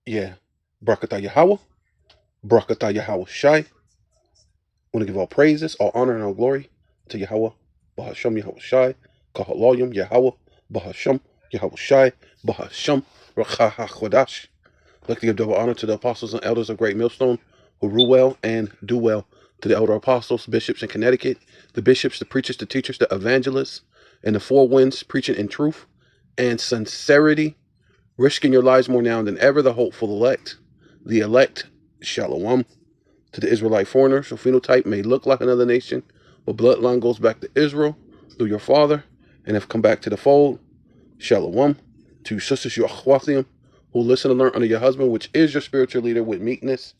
Yeah. Barakatah Yahawah. Barakatah Yahawashi. Want to give all praises, all honor, and all glory to Yahawah, BaHaSham, Yahawashi, Kahaloyim, Yahawah, BaHaSham, Yahawashi, BaHaSham, Rawchaa QaDash. I'd like to give double honor to the apostles and elders of Great Millstone who rule well and do well, to the elder apostles, bishops in Connecticut, the bishops, the preachers, the teachers, the evangelists, and the four winds preaching in truth and sincerity, risking your lives more now than ever, the hopeful elect, Shalom. To the Israelite foreigners, whose phenotype may look like another nation, but bloodline goes back to Israel through your father, and have come back to the fold, Shalom. To your sisters, Yahawah, who listen and learn under your husband, which is your spiritual leader, with meekness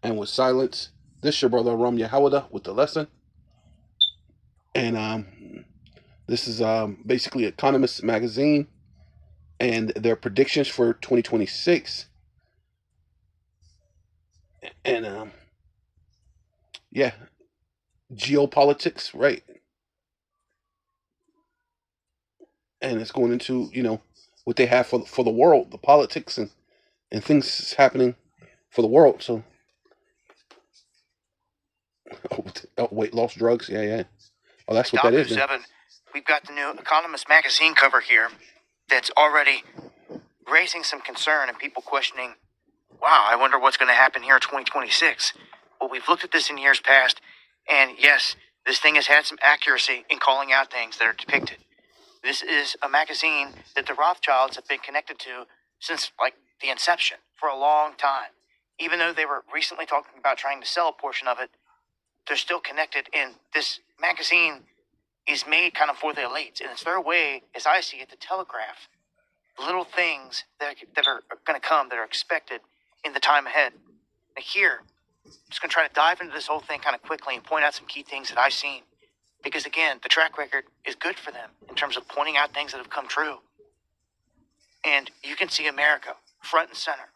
and with silence. This your brother Ram Yahawah with the lesson. And this is basically Economist magazine and their predictions for 2026. And yeah, geopolitics, right? And it's going into, what they have for the world, the politics and things happening for the world. So, weight loss drugs, yeah. Oh, that's what that is. Seven, we've got the new Economist magazine cover here that's already raising some concern and people questioning, wow, I wonder what's going to happen here in 2026. Well, we've looked at this in years past, and yes, this thing has had some accuracy in calling out things that are depicted. This is a magazine that the Rothschilds have been connected to since, like, the inception for a long time. Even though they were recently talking about trying to sell a portion of it, they're still connected, and this magazine is made kind of for the elites, and it's their way, as I see it, to telegraph little things that are going to come, that are expected in the time ahead. Now here, I'm just going to try to dive into this whole thing kind of quickly and point out some key things that I've seen. Because again, the track record is good for them in terms of pointing out things that have come true. And you can see America front and center.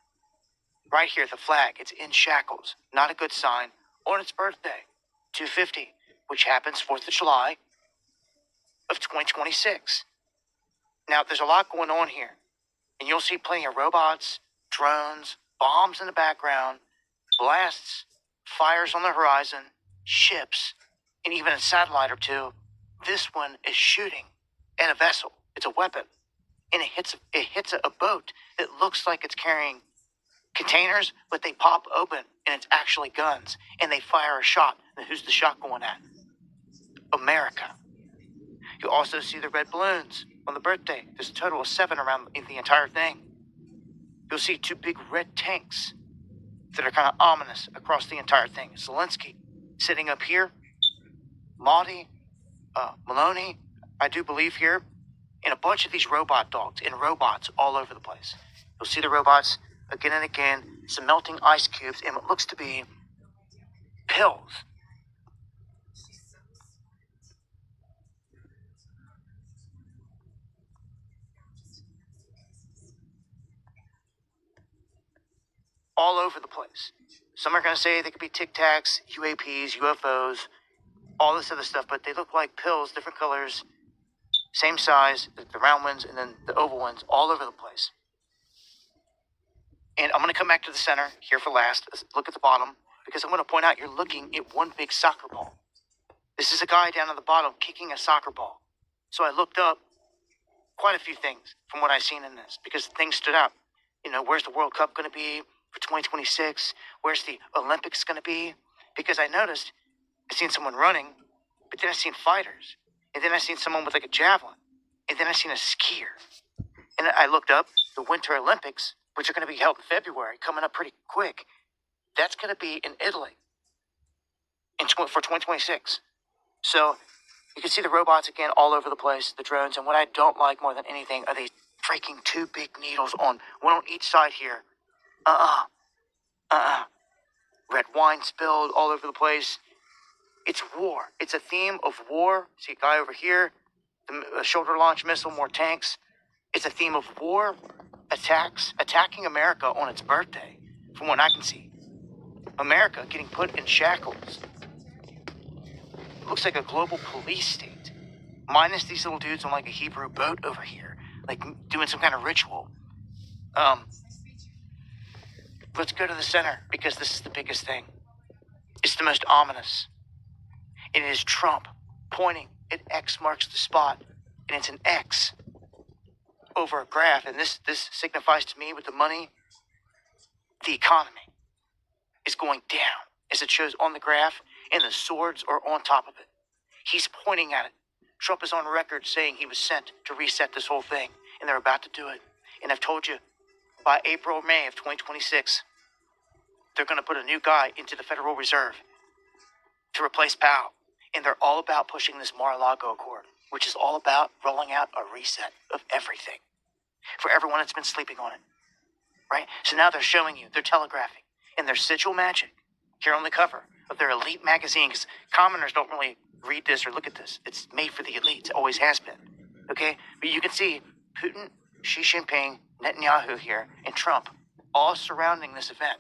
Right here, the flag, it's in shackles. Not a good sign. On its birthday, 250, which happens 4th of July of 2026. Now, there's a lot going on here. And you'll see plenty of robots, drones, bombs in the background, blasts, fires on the horizon, ships, and even a satellite or two. This one is shooting at a vessel. It's a weapon. And it hits a boat that looks like it's carrying containers, but they pop open, and it's actually guns. And they fire a shot. And who's the shot going at? America. You'll also see the red balloons on the birthday. There's a total of 7 around the entire thing. You'll see 2 big red tanks that are kind of ominous across the entire thing. Zelensky sitting up here. Mahdi, Maloney, I do believe here, and a bunch of these robot dogs and robots all over the place. You'll see the robots again and again, some melting ice cubes, and what looks to be pills. All over the place. Some are going to say they could be Tic Tacs, UAPs, UFOs, all this other stuff, but they look like pills, different colors, same size, the round ones and then the oval ones, all over the place. And I'm going to come back to the center here for last. Let's look at the bottom, because I'm going to point out you're looking at one big soccer ball. This is a guy down at the bottom kicking a soccer ball. So I looked up quite a few things from what I've seen in this, because things stood out. Where's the World Cup going to be for 2026? Where's the Olympics going to be? Because I noticed, I seen someone running, but then I seen fighters. And then I seen someone with like a javelin. And then I seen a skier. And I looked up the Winter Olympics, which are going to be held in February, coming up pretty quick. That's going to be in Italy for 2026. So you can see the robots again all over the place, the drones. And what I don't like more than anything are these freaking 2 big needles one on each side here. Red wine spilled all over the place. It's war. It's a theme of war. See a guy over here, the shoulder launch missile, more tanks. It's a theme of war, attacking America on its birthday, from what I can see. America getting put in shackles. It looks like a global police state, minus these little dudes on like a Hebrew boat over here, like doing some kind of ritual. Let's go to the center, because this is the biggest thing. It's the most ominous. It is Trump pointing at X marks the spot, and it's an X over a graph. And this signifies to me with the money, the economy is going down, as it shows on the graph, and the swords are on top of it. He's pointing at it. Trump is on record saying he was sent to reset this whole thing, and they're about to do it. And I've told you, by April or May of 2026, they're going to put a new guy into the Federal Reserve to replace Powell. And they're all about pushing this Mar-a-Lago Accord, which is all about rolling out a reset of everything for everyone that's been sleeping on it, right? So now they're showing you, they're telegraphing, and their sigil magic here on the cover of their elite magazine, because commoners don't really read this or look at this. It's made for the elites. It always has been, okay? But you can see Putin, Xi Jinping, Netanyahu here, and Trump all surrounding this event.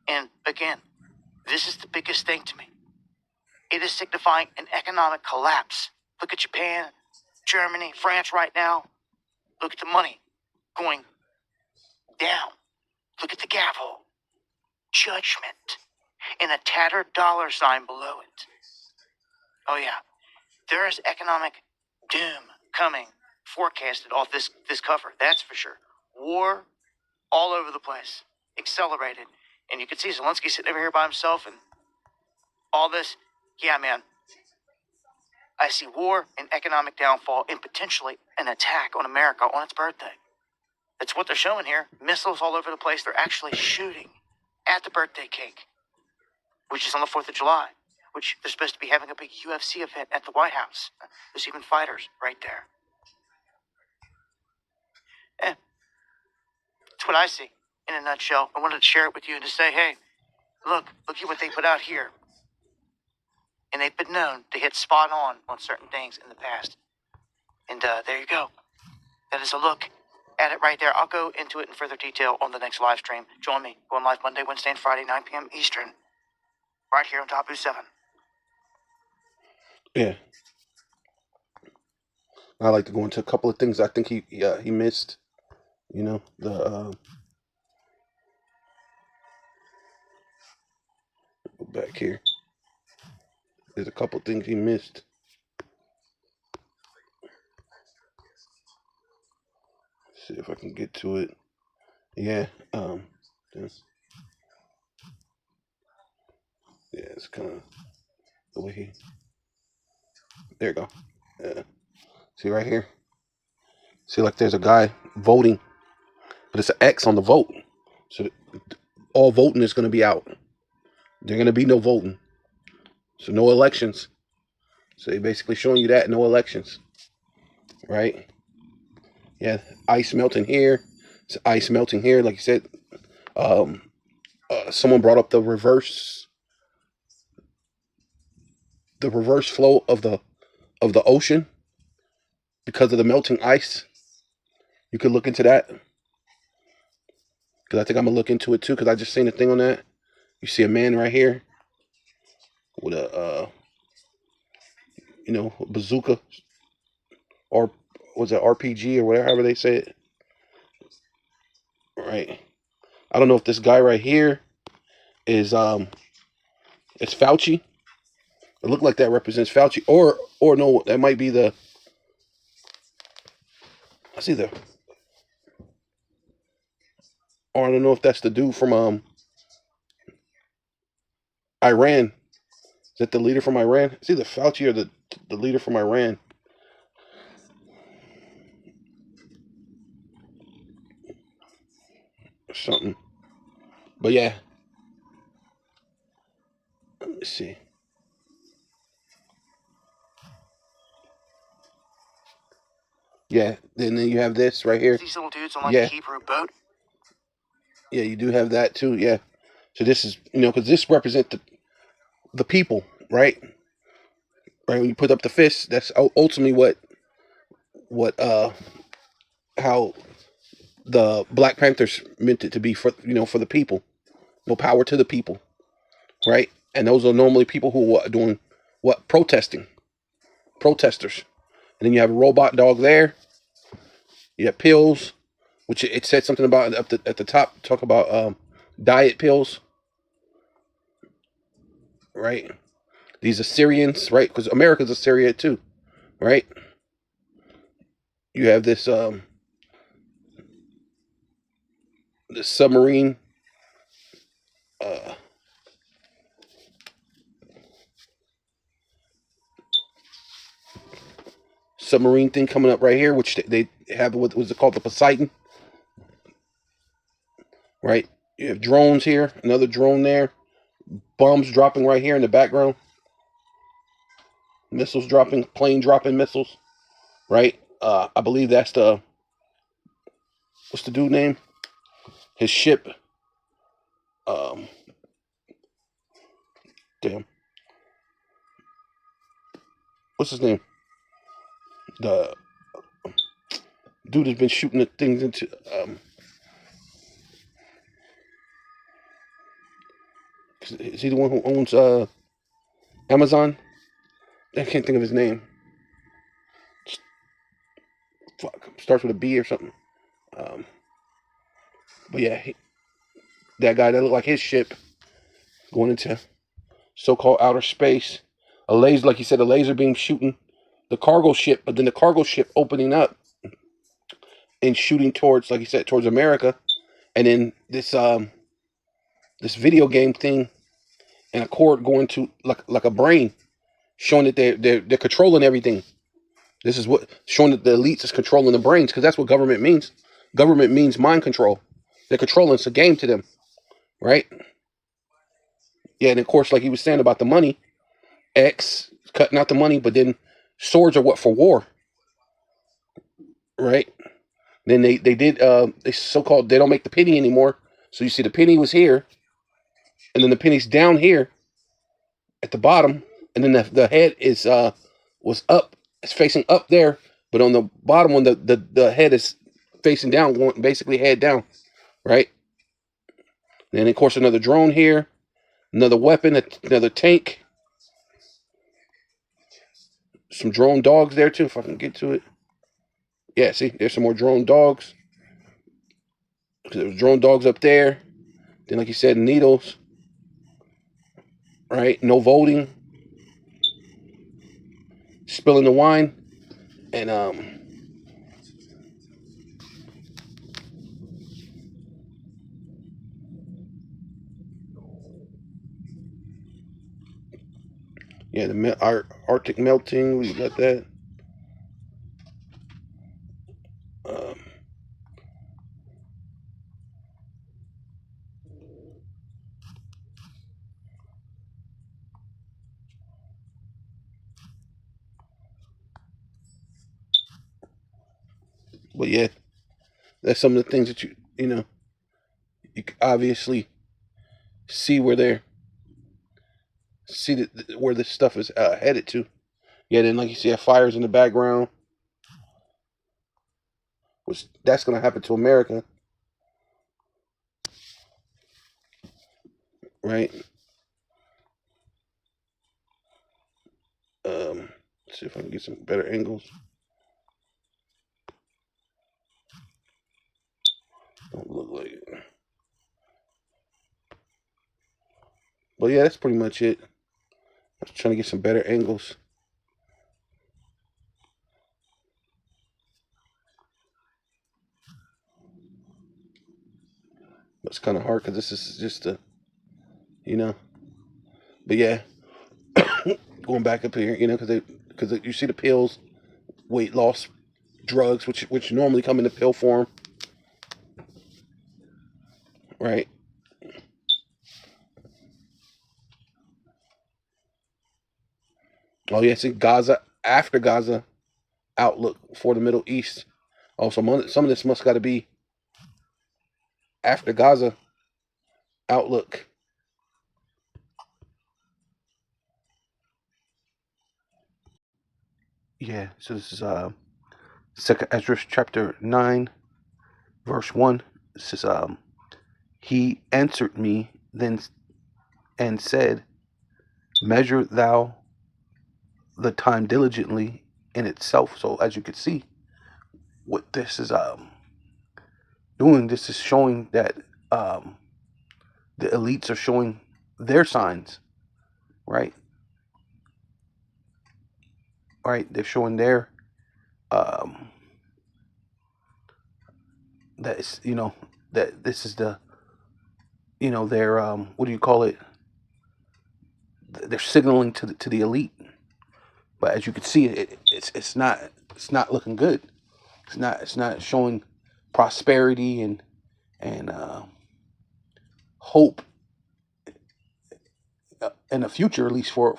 And again, this is the biggest thing to me. It is signifying an economic collapse. Look at Japan, Germany, France right now. Look at the money going down. Look at the gavel. Judgment. And a tattered dollar sign below it. Oh yeah, there is economic doom coming, forecasted off this cover, that's for sure. War all over the place, accelerated. And you can see Zelensky sitting over here by himself and all this. Yeah, man, I see war and economic downfall and potentially an attack on America on its birthday. That's what they're showing here. Missiles all over the place. They're actually shooting at the birthday cake, which is on the 4th of July, which they're supposed to be having a big UFC event at the White House. There's even fighters right there. That's what I see in a nutshell. I wanted to share it with you and to say, hey, look at what they put out here. And they've been known to hit spot on certain things in the past. And there you go. That is a look at it right there. I'll go into it in further detail on the next live stream. Join me. Going live Monday, Wednesday, and Friday, 9 p.m. Eastern. Right here on Tapu 7. Yeah. I like to go into a couple of things I think he missed. You know, go back here. There's a couple things he missed. See if I can get to it. Yeah. Yeah, it's kind of the way he. There you go. Yeah. See right here. See, like there's a guy voting, but it's an X on the vote. So all voting is going to be out. There's going to be no voting. So no elections. So they're basically showing you that, no elections. Right? Yeah, ice melting here. It's ice melting here. Like you said, someone brought up the reverse flow of the ocean because of the melting ice. You could look into that. Because I think I'm going to look into it too, because I just seen a thing on that. You see a man right here with a, bazooka, or was it RPG or whatever they say it. Right. I don't know if this guy right here is it's Fauci. It looked like that represents Fauci, or no, that might be the. I see the. Or I don't know if that's the dude from Iran. Is that the leader from Iran? It's either Fauci or the leader from Iran. Or something. But yeah. Let me see. Yeah, and then you have this right here. These little dudes on like a Hebrew boat. Yeah, you do have that too. Yeah. So this is, because this represents the people, right? Right. When you put up the fist, that's ultimately how the Black Panthers meant it to be for the people. No power to the people, right? And those are normally people who are doing what? Protesters. And then you have a robot dog there. You have pills, which it said something about at the top. Talk about diet pills, right? These Assyrians, right? Because America's Assyria too, right? You have this this submarine uh, submarine thing coming up right here, which they have what was it called, the Poseidon, right? You have drones here, another drone there, bombs dropping right here in the background, missiles dropping, plane dropping missiles, right? I believe that's the, what's the dude name? His ship. Um, damn, what's his name? The dude has been shooting the things into. Is he the one who owns Amazon? I can't think of his name. Fuck, starts with a B or something. Um, but yeah, that guy that looked like his ship going into so-called outer space. A laser, like you said, a laser beam shooting the cargo ship, but then the cargo ship opening up and shooting towards, like you said, towards America. And then this video game thing and a cord going to like a brain, showing that they're controlling everything. This is what showing that the elites is controlling the brains, because that's what government means. Government means mind control. They're controlling. It's a game to them, right? Yeah, and of course, like he was saying about the money, X cutting out the money, but then swords are what, for war, right? Then they did they so-called, they don't make the penny anymore. So you see the penny was here, and then the penny's down here at the bottom, and then the head is was up, it's facing up there, but on the bottom one the head is facing down, going basically head down, right? And then of course another drone here, another weapon, another tank, some drone dogs there too, if I can get to it. Yeah, see, there's some more drone dogs. There's drone dogs up there. Then, like you said, needles, right? No voting, spilling the wine, and yeah, the Arctic melting. We got that. Um, but yeah, that's some of the things that you know you can obviously see where they're where this stuff is headed to. Yeah, then like you see, fires in the background, which that's gonna happen to America, right? Let's see if I can get some better angles. Don't look like it. But yeah, that's pretty much it. I was trying to get some better angles. But it's kind of hard because this is just a, you know. But yeah, going back up here, because you see the pills, weight loss drugs, which normally come in the pill form, right? Oh yeah, see Gaza, after Gaza outlook for the Middle East. Oh, some of this must got to be after Gaza outlook. Yeah, so this is Second Ezra chapter 9, verse 1. It says, he answered me then and said, measure thou the time diligently in itself. So as you can see, what this is doing, this is showing that the elites are showing their signs, right? Right, they're showing their that is, that this is the, their what do you call it? They're signaling to the elite, but as you can see, it's not looking good. It's not showing prosperity and hope in the future, at least for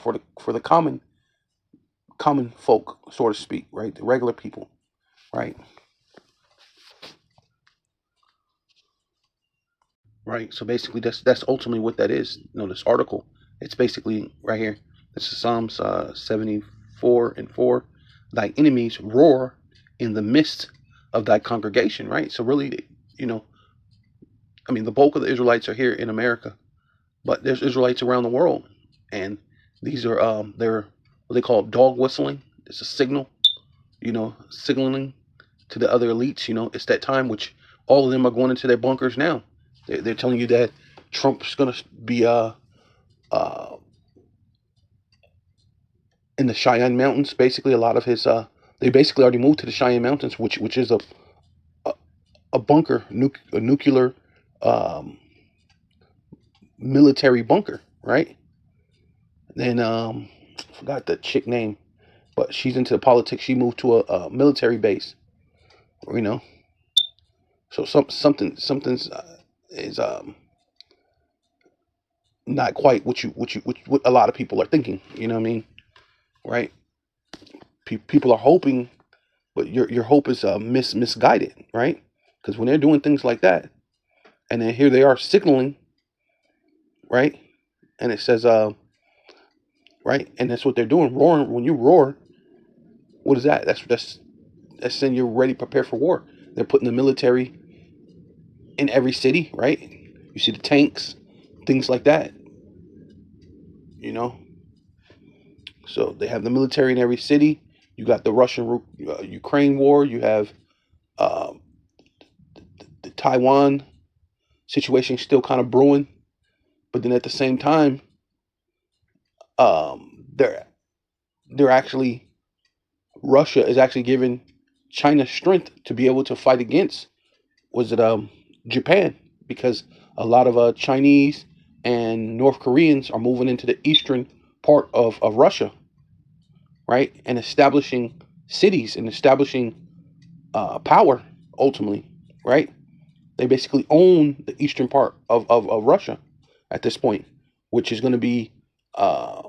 the common folk, so to speak, right? The regular people, right? Right. So basically, that's ultimately what that is. This article. It's basically right here. This is Psalms 74:4. Thy enemies roar in the midst of thy congregation. Right. So really, the bulk of the Israelites are here in America, but there's Israelites around the world, and these are they're what they call dog whistling. It's a signal. Signaling to the other elites. It's that time which all of them are going into their bunkers now. They're telling you that Trump's going to be uh, in the Cheyenne Mountains. Basically, a lot of his they basically already moved to the Cheyenne Mountains, which is a, a bunker, a nuclear military bunker, right? Then I forgot the chick name, but she's into politics. She moved to a military base, you know. So something's is not quite what a lot of people are thinking. You know what I mean, right? People are hoping, but your hope is misguided, right? Because when they're doing things like that, and then here they are signaling, right? And it says right, and that's what they're doing, roaring. When you roar, what is that? That's saying you're ready, prepared for war. They're putting the military in every city, right? You see the tanks, things like that, you know. So they have the military in every city. You got the Russian Ukraine war. You have uh, the Taiwan situation still kind of brewing, but then at the same time, they're actually Russia is actually giving China strength to be able to fight against, was it Japan, because a lot of Chinese and North Koreans are moving into the eastern part of Russia, right, and establishing cities and establishing power ultimately, right. They basically own the eastern part of Russia at this point, which is going to be uh,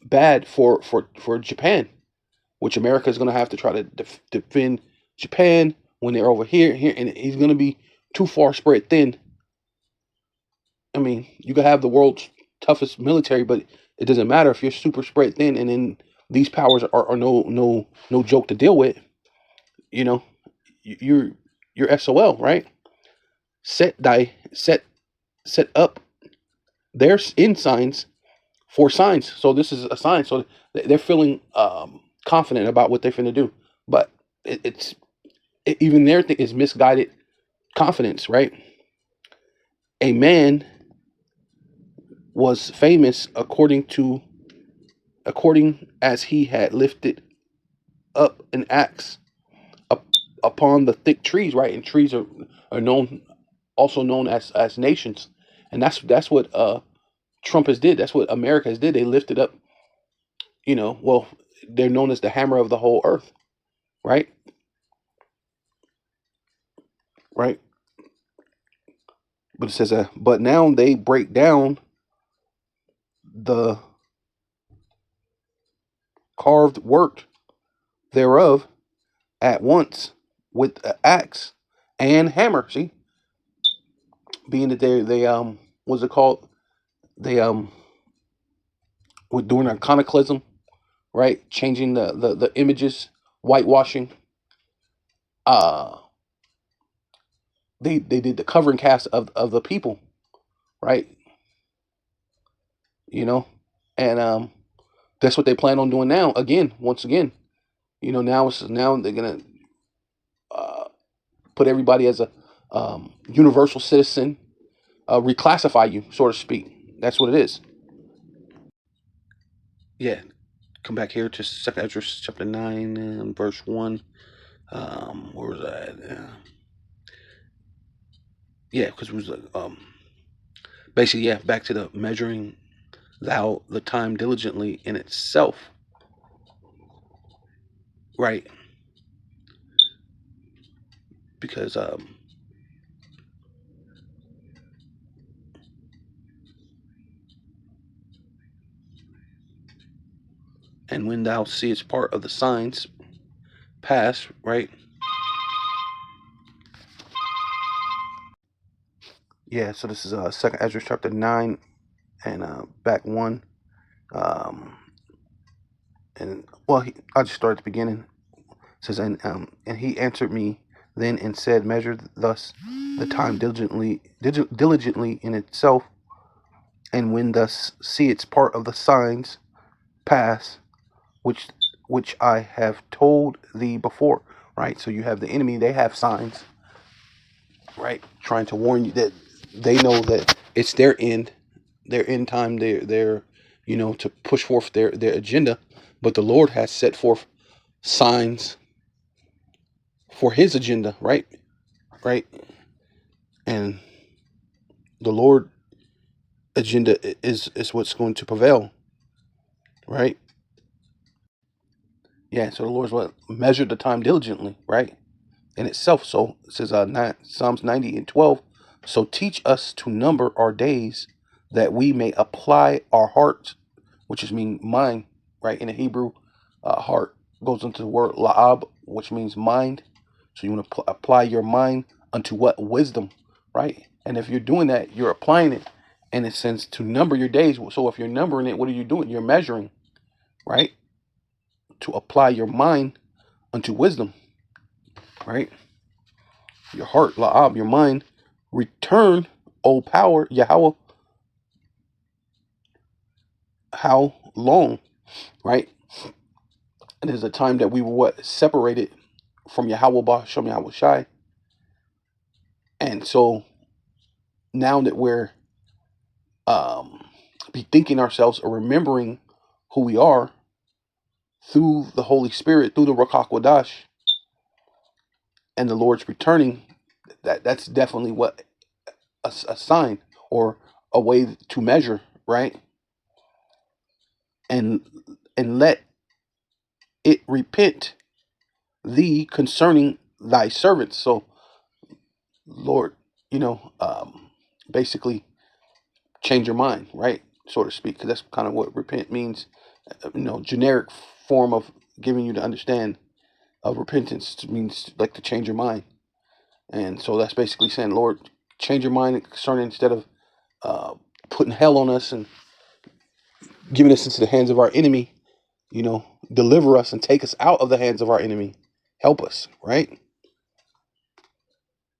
bad for Japan, which America is going to have to try to defend Japan when they're over here, and he's going to be too far spread thin. I mean, you can have the world's toughest military, but it doesn't matter if you're super spread thin, and then these powers are no joke to deal with. You know, you're SOL, right? Set up their in signs for signs. So this is a sign. So they're feeling confident about what they're finna do, but it's even their thing is misguided confidence, right? A man was famous according as he had lifted up an axe up upon the thick trees, right? And trees are also known as nations, and that's what Trump has did. That's what America has did. They lifted up, well, they're known as the hammer of the whole earth, right? Right. But it says, but now they break down the carved work thereof at once with an axe and hammer. See, being that they what's it called? They were doing iconoclasm, right? Changing the images, whitewashing. Uh, they did the covering cast of the people, right? You know, and that's what they plan on doing now. Again, once again, now they're gonna uh, put everybody as a universal citizen, reclassify you, so to speak. That's what it is. Yeah. Come back here to 2nd Ezra chapter 9 and verse 1. Where was that? Yeah, because it was basically, yeah, back to the measuring thou the time diligently in itself, right? Because and when thou seest part of the signs pass, right? Yeah, so this is 2nd Ezra chapter 9 and back 1. Um, and well, I'll just start at the beginning. It says, and he answered me then and said, measure thus the time diligently in itself, and when thus see its part of the signs pass, which I have told thee before. Right. So you have the enemy; they have signs, right, trying to warn you that they know that it's their end time. They're to push forth their agenda, but the Lord has set forth signs for His agenda, right? Right. And the Lord agenda is what's going to prevail, right? Yeah. So the Lord's what measured the time diligently, right, in itself. So it says Psalms 90 and 12. So teach us to number our days, that we may apply our hearts, which is mean mind, right? In the Hebrew, heart goes into the word la'ab, which means mind. So you want to apply your mind unto what? Wisdom, right? And if you're doing that, you're applying it in a sense to number your days. So if you're numbering it, what are you doing? You're measuring, right? To apply your mind unto wisdom, right? Your heart, la'ab, your mind. Return, O power, Yahawah. How long, right? And there's a time that we were separated from Yahawah, BaHaSham, Yahawashi. And so now that we're bethinking ourselves or remembering who we are through the Holy Spirit, through the Rawchaa QaDash, and the Lord's returning, that's definitely what a sign or a way to measure, right? And let it repent thee concerning thy servants. So, Lord, basically change your mind, right? So to speak, because that's kind of what repent means. Generic form of giving you to understand of repentance means like to change your mind. And so that's basically saying, Lord, change your mind concerning, instead of putting hell on us and giving us into the hands of our enemy, deliver us and take us out of the hands of our enemy. Help us, right?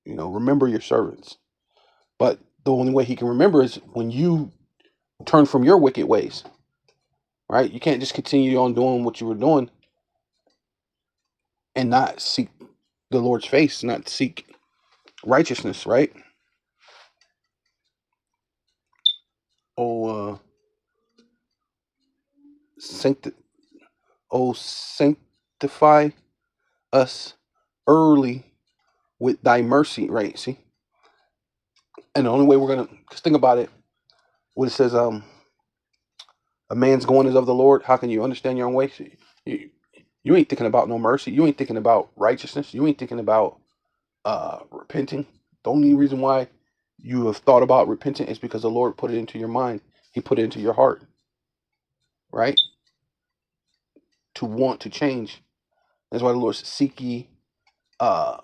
Remember your servants. But the only way he can remember is when you turn from your wicked ways, right? You can't just continue on doing what you were doing and not seek the Lord's face, not seek righteousness, right? Oh, sancti- sanctify us early with thy mercy, right? See? And the only way we're gonna, cause think about it, what it says, a man's going is of the Lord. How can you understand your own way? You ain't thinking about no mercy. You ain't thinking about righteousness. You ain't thinking about repenting. The only reason why you have thought about repenting is because the Lord put it into your mind. He put it into your heart, right? To want to change. That's why the Lord says, seek ye uh,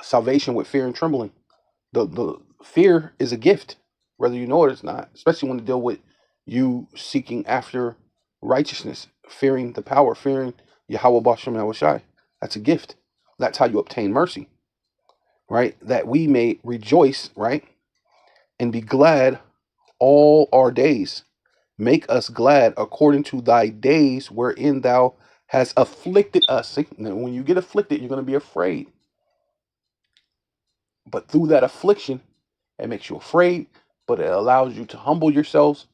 salvation with fear and trembling. The fear is a gift, whether you know it or not, especially when you deal with you seeking after righteousness, fearing the power, fearing Yahawah, BaHaSham, Yahawashi. That's a gift. That's how you obtain mercy, right? That we may rejoice, right? And be glad all our days. Make us glad according to thy days wherein thou hast afflicted us. See, now, when you get afflicted, you're going to be afraid. But through that affliction, It makes you afraid, but it allows you to humble yourselves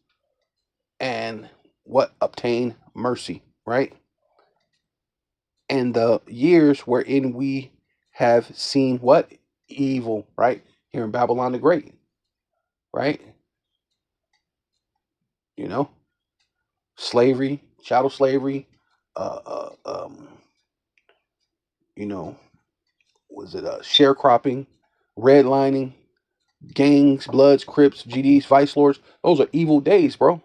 and what? Obtain mercy, right? And the years wherein we have seen what? Evil, right? Here in Babylon the Great, right? You know, slavery, chattel slavery, uh, uh, um, you know, was it sharecropping, redlining, gangs, Bloods, Crips, GDs, Vice Lords? Those are evil days, bro.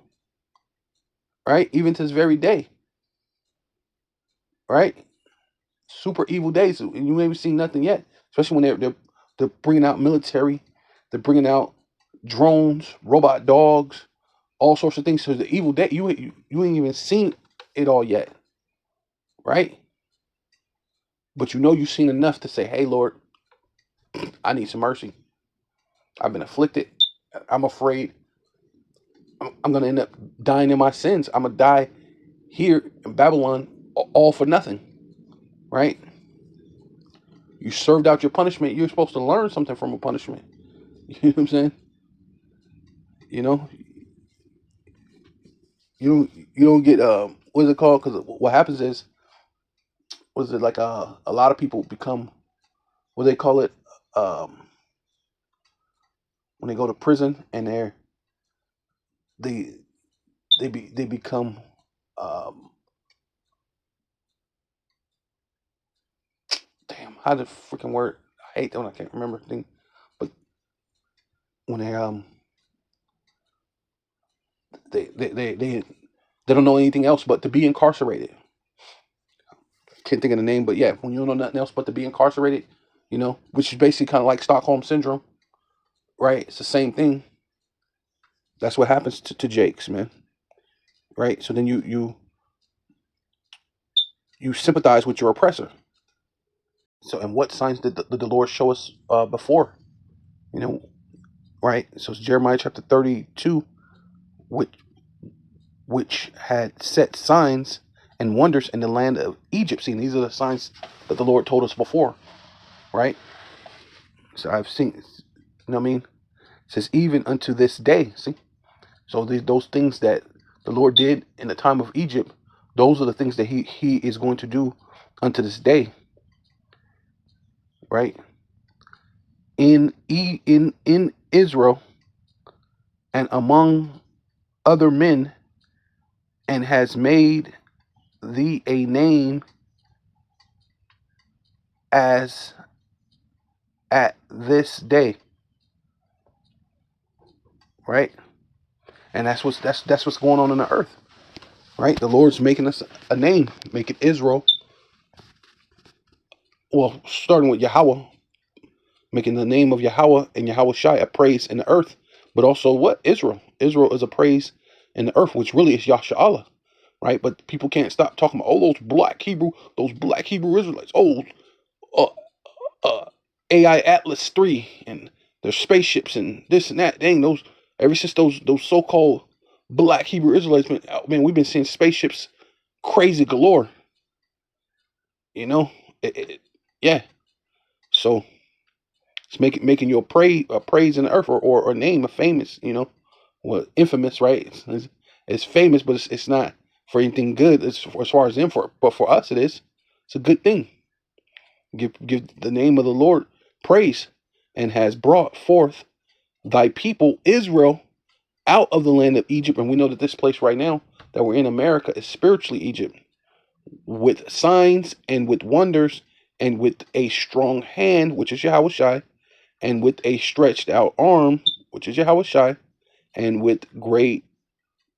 Right? Even to this very day, right? Super evil days. And you ain't seen nothing yet, especially when they're bringing out military, they're bringing out drones, robot dogs, all sorts of things. So the evil day, you ain't even seen it all yet, right? But you know you've seen enough to say, "Hey, Lord, I need some mercy. I've been afflicted. I'm afraid I'm gonna end up dying in my sins. I'm gonna die here in Babylon, all for nothing, right? You served out your punishment. You're supposed to learn something from a punishment. You know what I'm saying? You know, you don't get what is it called? Because what happens is, was it like a lot of people become what they call it um when they go to prison and they they become um damn, how the freaking word, I hate that one, I can't remember the thing, but when they don't know anything else but to be incarcerated. Can't think of the name, but yeah, when you don't know nothing else but to be incarcerated, which is basically kind of like Stockholm syndrome, right? It's the same thing. That's what happens to Jakes, man, right? So then you sympathize with your oppressor. So, and what signs did the Lord show us before? You know, right? So it's Jeremiah chapter 32, which had set signs and wonders in the land of Egypt. See, these are the signs that the Lord told us before, right? So I've seen, what I mean? It says, even unto this day. See, so those things that the Lord did in the time of Egypt, those are the things that He is going to do unto this day, right? In Israel and among other men, and has made thee a name as at this day, right? And that's what's going on in the earth, right? The Lord's making us a name, making Israel, well, starting with Yahawah, making the name of Yahawah and Yahawashi a praise in the earth, but also what? Israel is a praise in the earth, which really is Yasha, right? But people can't stop talking about, those black Hebrew Israelites, uh, uh, AI Atlas 3 and their spaceships and this and that. Dang, ever since those so-called black Hebrew Israelites, man, we've been seeing spaceships crazy galore. You know, yeah. So it's making your praise in the earth, or name a famous, well, infamous, right? It's famous, but it's not for anything good. It's as far as them, but for us it is. It's a good thing. Give the name of the Lord praise, and has brought forth thy people Israel out of the land of Egypt. And we know that this place right now that we're in, America, is spiritually Egypt, with signs and with wonders and with a strong hand, which is Yahawashi, and with a stretched out arm, which is Yahawashi, and with great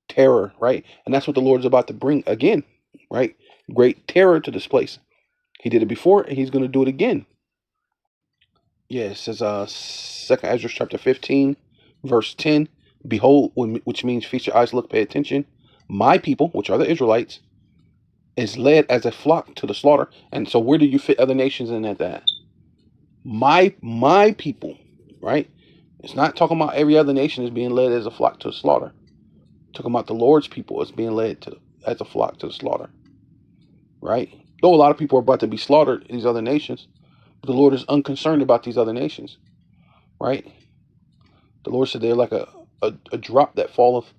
terror, right? And that's what the Lord is about to bring again, right? Great terror to this place. He did it before, and He's going to do it again. Yeah, it says Second Ezra chapter 15, verse 10. Behold, which means feast your eyes, look, pay attention. My people, which are the Israelites, is led as a flock to the slaughter. And so where do you fit other nations in that? My people, right? It's not talking about every other nation is being led as a flock to the slaughter. It's talking about the Lord's people is being led as a flock to the slaughter, right? Though a lot of people are about to be slaughtered in these other nations, but the Lord is unconcerned about these other nations, right? The Lord said they're like a drop that falleth,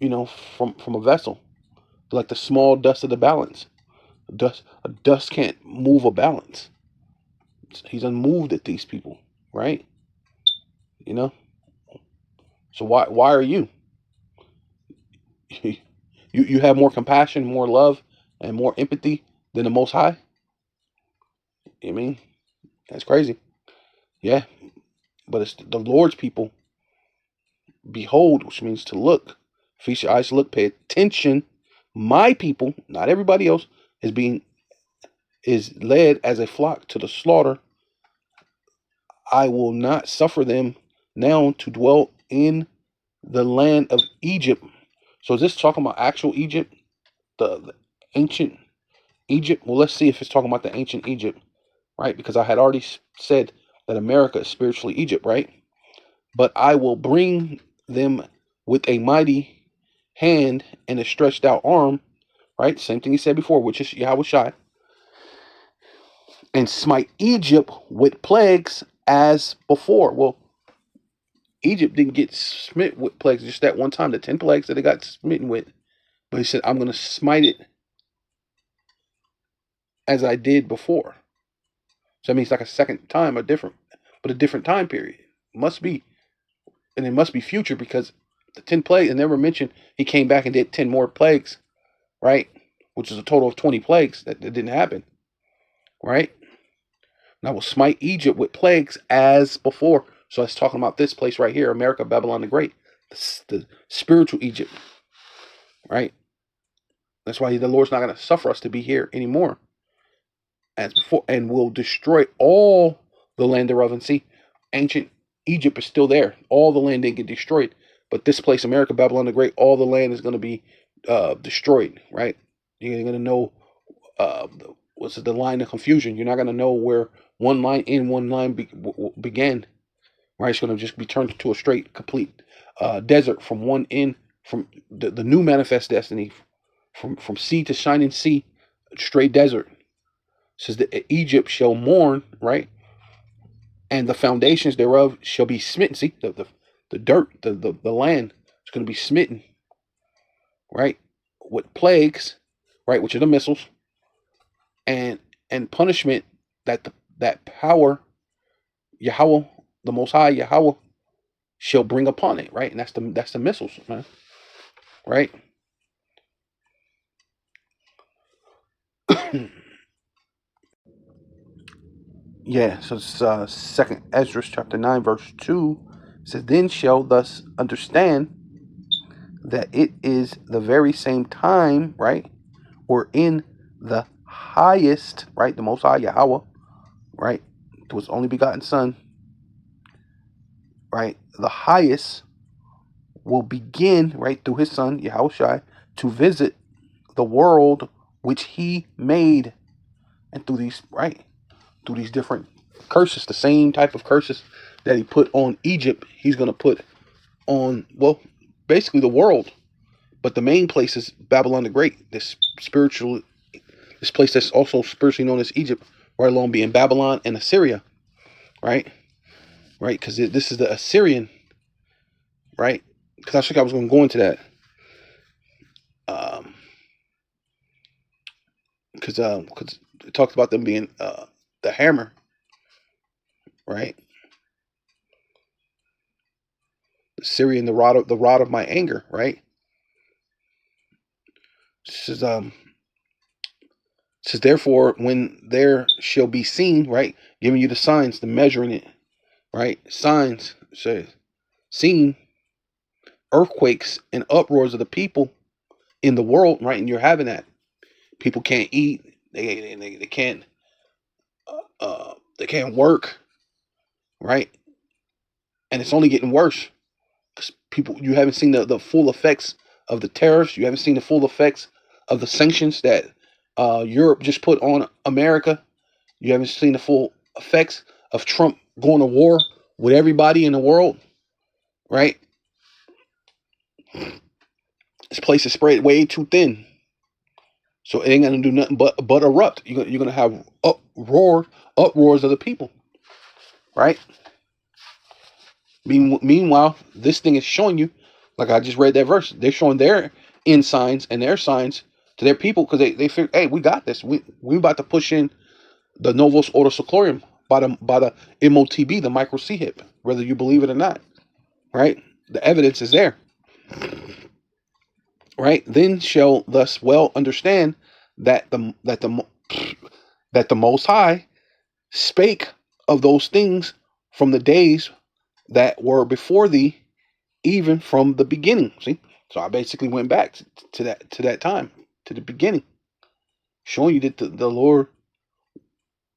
from a vessel, like the small dust of the balance. Dust can't move a balance. He's unmoved at these people, right? So why are you? You have more compassion, more love, and more empathy than the Most High. I mean, that's crazy. Yeah, but it's the Lord's people. Behold, which means to look. Feast your eyes to look. Pay attention. My people, not everybody else, is led as a flock to the slaughter. I will not suffer them now to dwell in the land of Egypt. So is this talking about actual Egypt, the ancient Egypt? Well, let's see if it's talking about the ancient Egypt, right? Because I had already said that America is spiritually Egypt, right? But I will bring them with a mighty hand and a stretched out arm, right? Same thing he said before, which is Yahawashi, and smite Egypt with plagues as before. Well, Egypt didn't get smitten with plagues just that one time, the 10 plagues that they got smitten with. But he said, I'm going to smite it as I did before. So that means like a second time, a different time period. Must be, and it must be future, because the 10 plagues, and never mentioned he came back and did 10 more plagues, right? Which is a total of 20 plagues that didn't happen, right? And I will smite Egypt with plagues as before. So it's talking about this place right here, America, Babylon the Great, the spiritual Egypt, right? That's why the Lord's not going to suffer us to be here anymore as before, and will destroy all the land thereof. And see, ancient Egypt is still there. All the land didn't get destroyed, but this place, America, Babylon the Great, all the land is going to be destroyed, right? You're going to know what's the line of confusion. You're not going to know where one line in, one line began, right? It's going to just be turned into a straight, complete desert from one end, from the new manifest destiny, from sea to shining sea, straight desert. It says that Egypt shall mourn, right? And the foundations thereof shall be smitten. See, the dirt, the land is going to be smitten, right? With plagues, right? Which are the missiles, and punishment that power, Yahawah, the Most High Yahawah, shall bring upon it, right? And that's the missiles, man, right? Yeah, so it's Second Ezra chapter 9 verse 2. It says, then shall thus understand that it is the very same time, right? Or in the highest, right? The Most High Yahawah, right? To his only begotten Son, right? The highest will begin, right, through his Son, Yahawashi, to visit the world which he made. And through these, right? Through these different curses, the same type of curses that he put on Egypt, he's going to put on, well, basically the world. But the main place is Babylon the Great, this place that's also spiritually known as Egypt, right along being Babylon and Assyria, right? Right, because this is the Assyrian, right? Because I think I was going to go into that. Because it talks about them being the hammer, right? The Syrian, the rod of my anger, right? It says therefore, when there shall be seen, right, giving you the signs, the measuring it, right? Signs, says seen earthquakes and uproars of the people in the world, right? And you're having that. People can't eat. They can't work, right? And it's only getting worse. People, you haven't seen the full effects of the tariffs. You haven't seen the full effects of the sanctions that Europe just put on America. You haven't seen the full effects of Trump going to war with everybody in the world, right? This place is spread way too thin, so it ain't gonna do nothing but erupt. You're gonna have uproars of the people, right? Meanwhile, this thing is showing you, like I just read that verse, they're showing their end signs and their signs to their people because they figure, hey, we got this. We about to push in the Novus Ordo Seclorum by the MOTB, the micro C hip, whether you believe it or not. Right? The evidence is there. Right? Then shall thus well understand that the Most High spake of those things from the days that were before thee, even from the beginning. See, so I basically went back to that time, to the beginning, showing you that the Lord,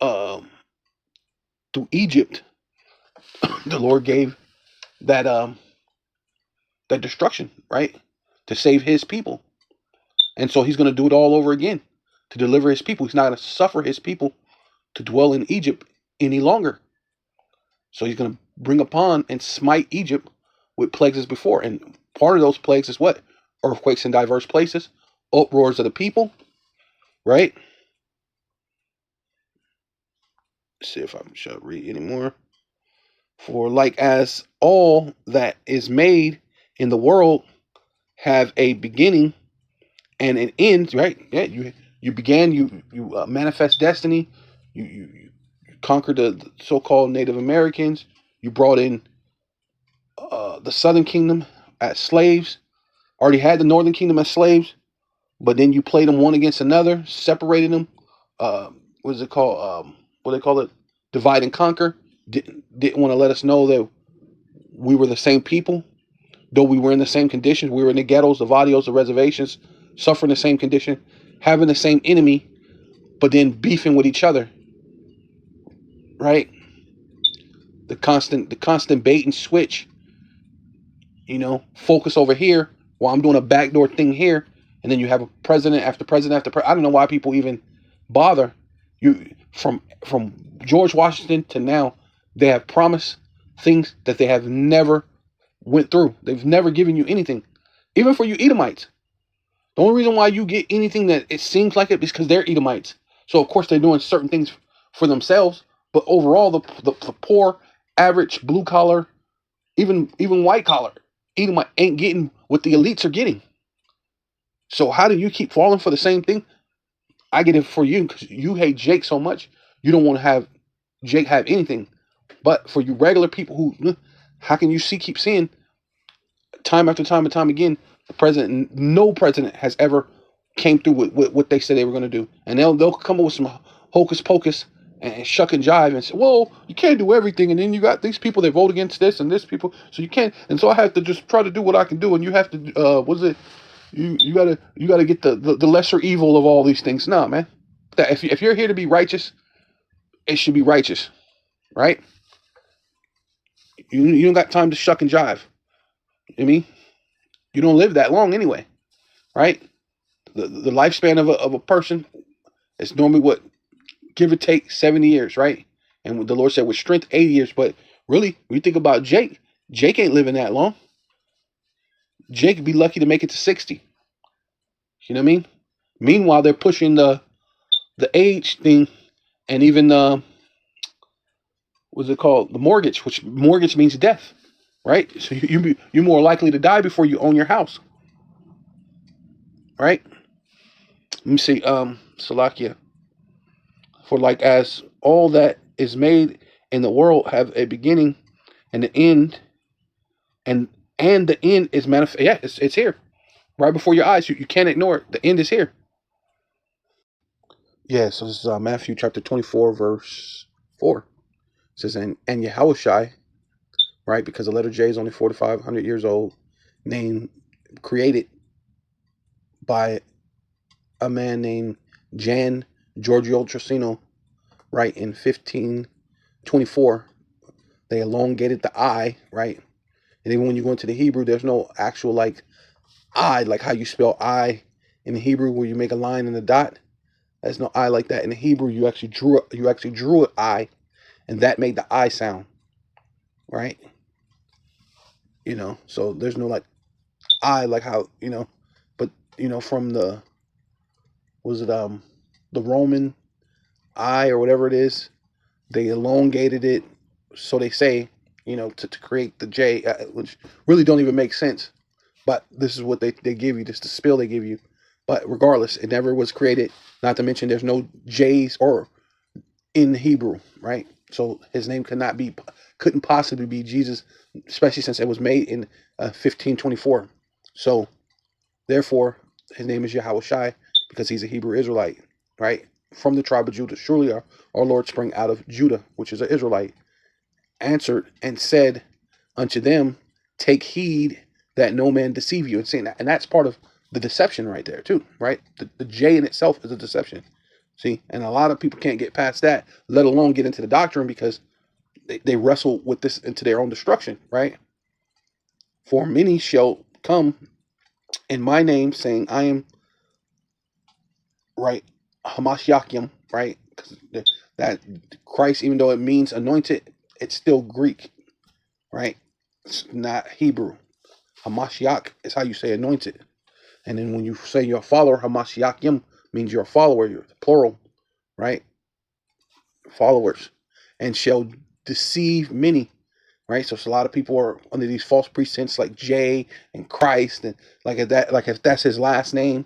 through Egypt, the Lord gave that that destruction, right, to save His people, and so He's going to do it all over again to deliver His people. He's not going to suffer His people to dwell in Egypt any longer. So He's going to bring upon and smite Egypt with plagues as before, and part of those plagues is what? Earthquakes in diverse places, uproars of the people, right? Let's see if I shall read anymore. For like as all that is made in the world have a beginning and an end, right? Yeah, you began, you manifest destiny, you conquered the so-called Native Americans, you brought in the Southern Kingdom as slaves, already had the Northern Kingdom as slaves, but then you played them one against another, separated them. What is it called? What do they call it? Divide and conquer. Didn't want to let us know that we were the same people, though we were in the same conditions. We were in the ghettos, the vadios, the reservations, suffering the same condition, having the same enemy, but then beefing with each other. Right? The constant bait and switch. Focus over here while I'm doing a backdoor thing here, and then you have a president after president after president. I don't know why people even bother. You from George Washington to now, they have promised things that they have never went through. They've never given you anything, even for you Edomites. The only reason why you get anything that it seems like it is because they're Edomites. So of course they're doing certain things for themselves, but overall the poor, average, blue collar, even white collar Edomite ain't getting what the elites are getting. So how do you keep falling for the same thing? I get it for you because you hate Jake so much. You don't want to have Jake have anything. But for you regular people who, how can you keep seeing time after time and time again, no president has ever came through with what they said they were going to do, and they'll come up with some hocus pocus and shuck and jive and say, well, you can't do everything, and then you got these people that vote against this and this people, so you can't, and so I have to just try to do what I can do, and you have to you gotta get the lesser evil of all these things. No, man, that if you're here to be righteous, it should be righteous, right? You don't got time to shuck and jive. I mean, you don't live that long anyway, right? The lifespan of a person is normally what, give or take 70 years, right? And the Lord said with strength 80 years. But really, when you think about Jake ain't living that long. Jake would be lucky to make it to 60. You know what I mean? Meanwhile, they're pushing the age thing, and even what's it called? The mortgage, which mortgage means death, right? So you're more likely to die before you own your house, right? Let me see. Salakia. For like as all that is made in the world have a beginning and the end, and the end is manifest. Yeah, it's here, right before your eyes. You can't ignore it. The end is here. Yeah, so this is Matthew chapter 24, verse 4. It says, and Yahawashi, right, because the letter J is only 4,500 years old, name created by a man named Jan Giorgio Trocino, right, in 1524. They elongated the I, right? And even when you go into the Hebrew, there's no actual like I, like how you spell I in the Hebrew, where you make a line and a dot. There's no I like that in the Hebrew. You actually drew an I, and that made the I sound, right? So there's no like I like how but from the was it the Roman I or whatever it is, they elongated it, so they say, to create the J, which really don't even make sense. But this is what they give you, this the spill they give you. But regardless, it never was created. Not to mention there's no J's or in Hebrew, right? So his name couldn't possibly be Jesus, especially since it was made in 1524. So therefore, his name is Yahawashi because he's a Hebrew Israelite, right? From the tribe of Judah. Surely our Lord sprang out of Judah, which is an Israelite, answered and said unto them, take heed that no man deceive you. And saying that, and that's part of the deception right there too, right? The J in itself is a deception. See, and a lot of people can't get past that, let alone get into the doctrine, because they wrestle with this into their own destruction, right? For many shall come in my name, saying, I am, right, Hamashiachim, right? That Christ, even though it means anointed, it's still Greek, right? It's not Hebrew. Hamashiach is how you say anointed. And then when you say you're a follower, Hamashiachim means you're a follower, you're plural, right? Followers. And shall deceive many, right? So it's a lot of people are under these false pretense like J and Christ, and if that's his last name,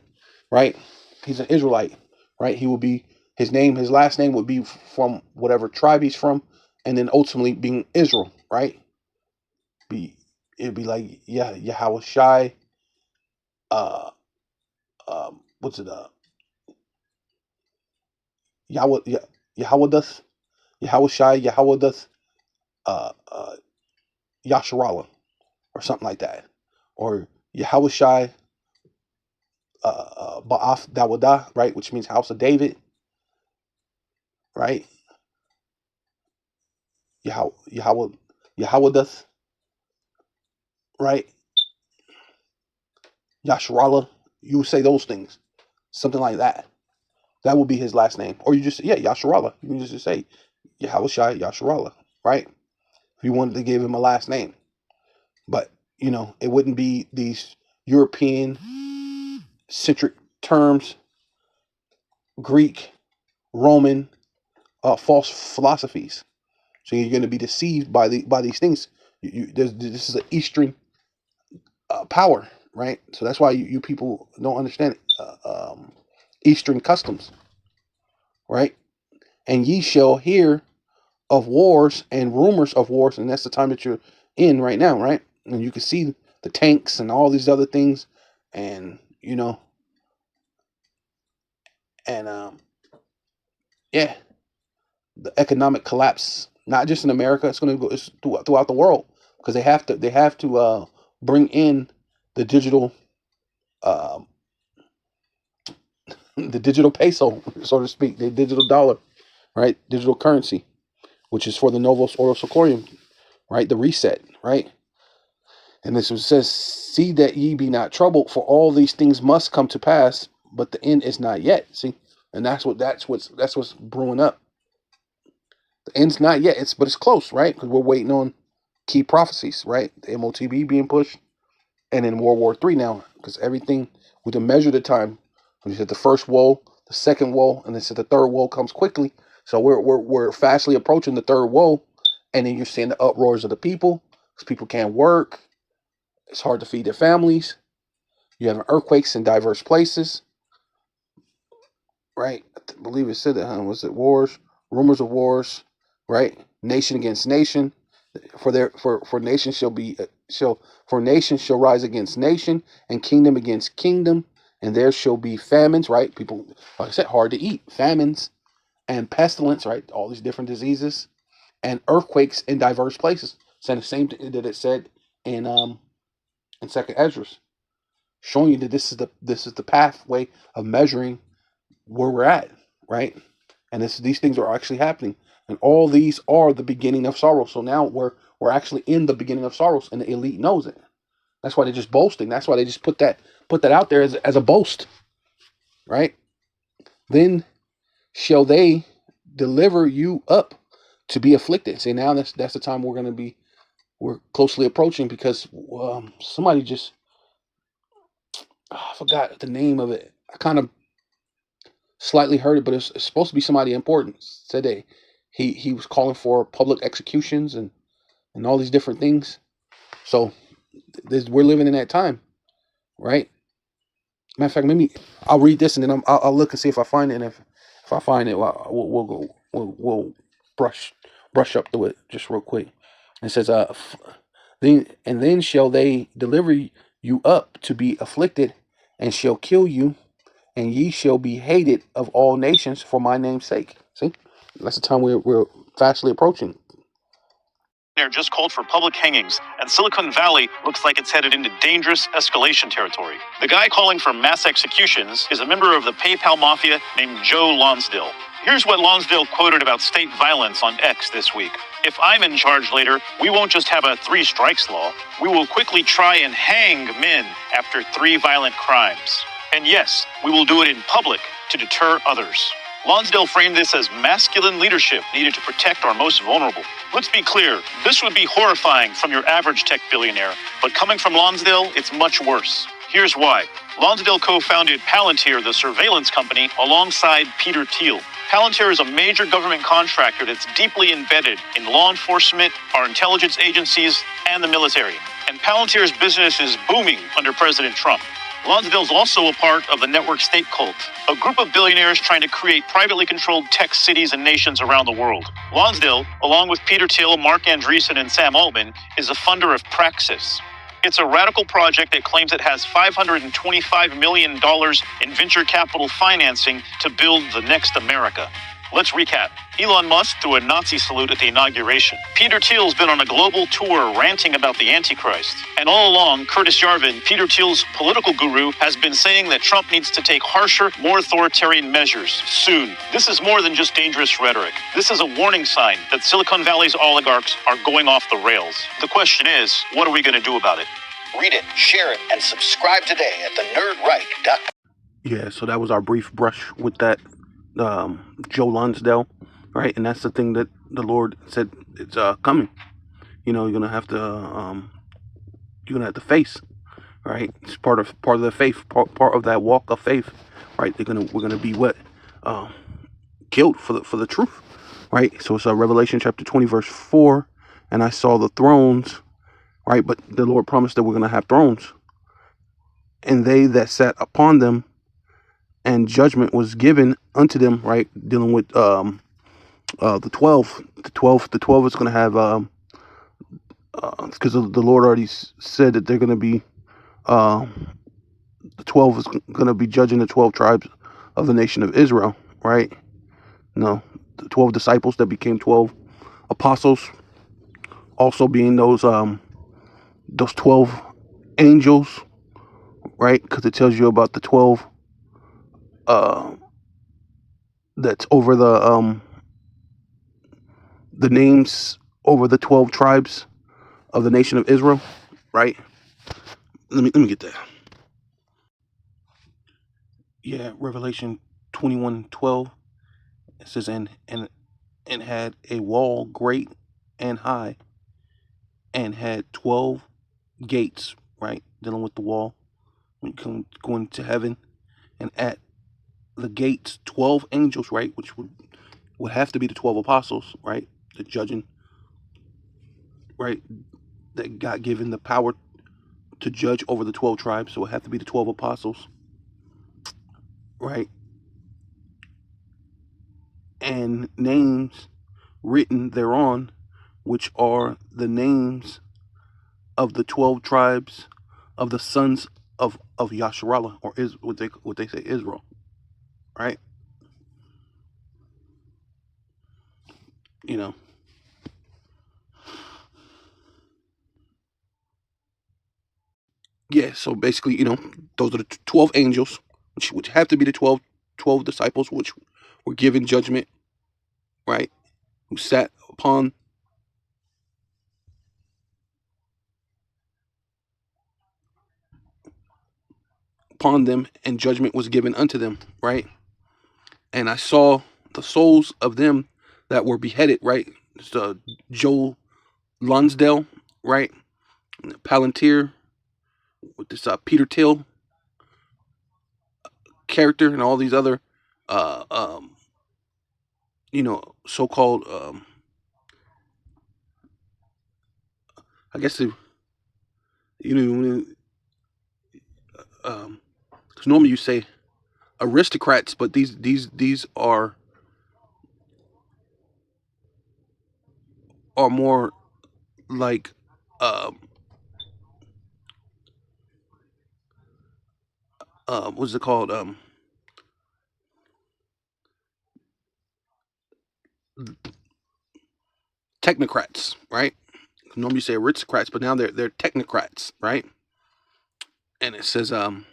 right? He's an Israelite, right? He will be his last name would be from whatever tribe he's from, and then ultimately being Israel, right? It'd be like Yahawashi, uh what's it Yahweh Yahawah Yahawashi Yahawadah, uh uh Yasharallah, or something like that, or Yahawashi Ba'af Dawadah, right, which means house of David, right? Yahawadah, right? Yasharallah, you would say those things, something like that. That would be his last name, or you just Yasharallah. You can just say Yahawashi Yasharallah, right? If you wanted to give him a last name, but it wouldn't be these European centric terms, Greek, Roman, false philosophies. So you're going to be deceived by these things. This is an Eastern power, right? So that's why you people don't understand Eastern customs, right? And ye shall hear of wars and rumors of wars, and that's the time that you're in right now, right? And you can see the tanks and all these other things, and and yeah, the economic collapse, not just in America, it's going to go throughout the world, because they have to bring in the digital um, the digital peso, so to speak, the digital dollar, right? Digital currency, which is for the Novos Ordo Seclorum, right? The reset, right? And this says, see that ye be not troubled, for all these things must come to pass, but the end is not yet. See, and that's what's brewing up. The end's not yet. But it's close, right? Because we're waiting on key prophecies, right? The MOTB being pushed, and in World War III now, because everything we can measure the time. When you said the first woe, the second woe, and then said the third woe comes quickly. So we're fastly approaching the third woe, and then you're seeing the uproars of the people, because people can't work. It's hard to feed their families. You have earthquakes in diverse places, right? I believe it said that. Was it wars, rumors of wars, right? Nation against nation. For nation shall rise against nation, and kingdom against kingdom, and there shall be famines, right? People, like I said, hard to eat, famines and pestilence, right? All these different diseases and earthquakes in diverse places. Saying the same thing that it said in Second Ezra, showing you that this is the pathway of measuring where we're at, right? And these things are actually happening, and all these are the beginning of sorrow. So now we're actually in the beginning of sorrows, and the elite knows it. That's why they're just boasting. That's why they just put that out there as a boast, right? Then shall they deliver you up to be afflicted. See, now that's the time we're closely approaching, because somebody just I forgot the name of it. I kind of slightly heard it, but it's supposed to be somebody important. Said he was calling for public executions, and and all these different things. So we're living in that time, right? Matter of fact, maybe I'll read this and then I'll look and see if I find it. And if I find it, we'll go we'll brush up to it just real quick. It says, then shall they deliver you up to be afflicted, and shall kill you, and ye shall be hated of all nations for my name's sake. See, that's the time we're fastly approaching. They're just called for public hangings, and Silicon Valley looks like it's headed into dangerous escalation territory. The guy calling for mass executions is a member of the PayPal mafia named Joe Lonsdale. Here's what Lonsdale quoted about state violence on X this week. If I'm in charge later, we won't just have a 3 strikes law. We will quickly try and hang men after 3 violent crimes. And yes, we will do it in public to deter others. Lonsdale framed this as masculine leadership needed to protect our most vulnerable. Let's be clear, this would be horrifying from your average tech billionaire, but coming from Lonsdale, it's much worse. Here's why. Lonsdale co-founded Palantir, the surveillance company, alongside Peter Thiel. Palantir is a major government contractor that's deeply embedded in law enforcement, our intelligence agencies, and the military. And Palantir's business is booming under President Trump. Lonsdale's also a part of the network state cult, a group of billionaires trying to create privately controlled tech cities and nations around the world. Lonsdale, along with Peter Thiel, Mark Andreessen, and Sam Altman, is a funder of Praxis. It's a radical project that claims it has $525 million in venture capital financing to build the next America. Let's recap. Elon Musk threw a Nazi salute at the inauguration. Peter Thiel's been on a global tour ranting about the Antichrist. And all along, Curtis Yarvin, Peter Thiel's political guru, has been saying that Trump needs to take harsher, more authoritarian measures soon. This is more than just dangerous rhetoric. This is a warning sign that Silicon Valley's oligarchs are going off the rails. The question is, what are we going to do about it? Read it, share it, and subscribe today at thenerdreich.com. Yeah, so that was our brief brush with that Joe Lonsdale, right? And that's the thing that the Lord said it's coming. You know, you're gonna have to face, right? It's part of the faith, part of that walk of faith, right? We're gonna be killed for the truth, right? So it's Revelation chapter 20 verse 4, and I saw the thrones, right? But the Lord promised that we're gonna have thrones, and they that sat upon them, and judgment was given unto them, right? Dealing with the 12. The 12 is going to have because the Lord already said that they're going to be the 12 is going to be judging the 12 tribes of the nation of Israel, right? No, the 12 disciples that became 12 apostles, also being those 12 angels, right? Because it tells you about the 12 that's over the names over the 12 tribes of the nation of Israel, right? Let me get that. Yeah, Revelation 21:12. It says, and had a wall great and high, and had 12 gates, right? Dealing with the wall when you go into heaven, and at the gates 12 angels, right? Which would have to be the 12 apostles, right? The judging, right? That got given the power to judge over the 12 tribes, so it have to be the 12 apostles, right? And names written thereon, which are the names of the 12 tribes of the sons of Yasharallah, or is what they say Israel, right? You know. Yeah, so basically, you know, those are the 12 angels, which have to be the 12 disciples, which were given judgment, right? Who sat upon them, and judgment was given unto them, right? And I saw the souls of them that were beheaded, right? It's Joe Lonsdale, right? Palantir with this Peter Thiel character, and all these other you know, so-called I guess because normally you say aristocrats, but these are more like what's it called? Technocrats, right? Normally you say aristocrats, but now they're technocrats, right? And it says and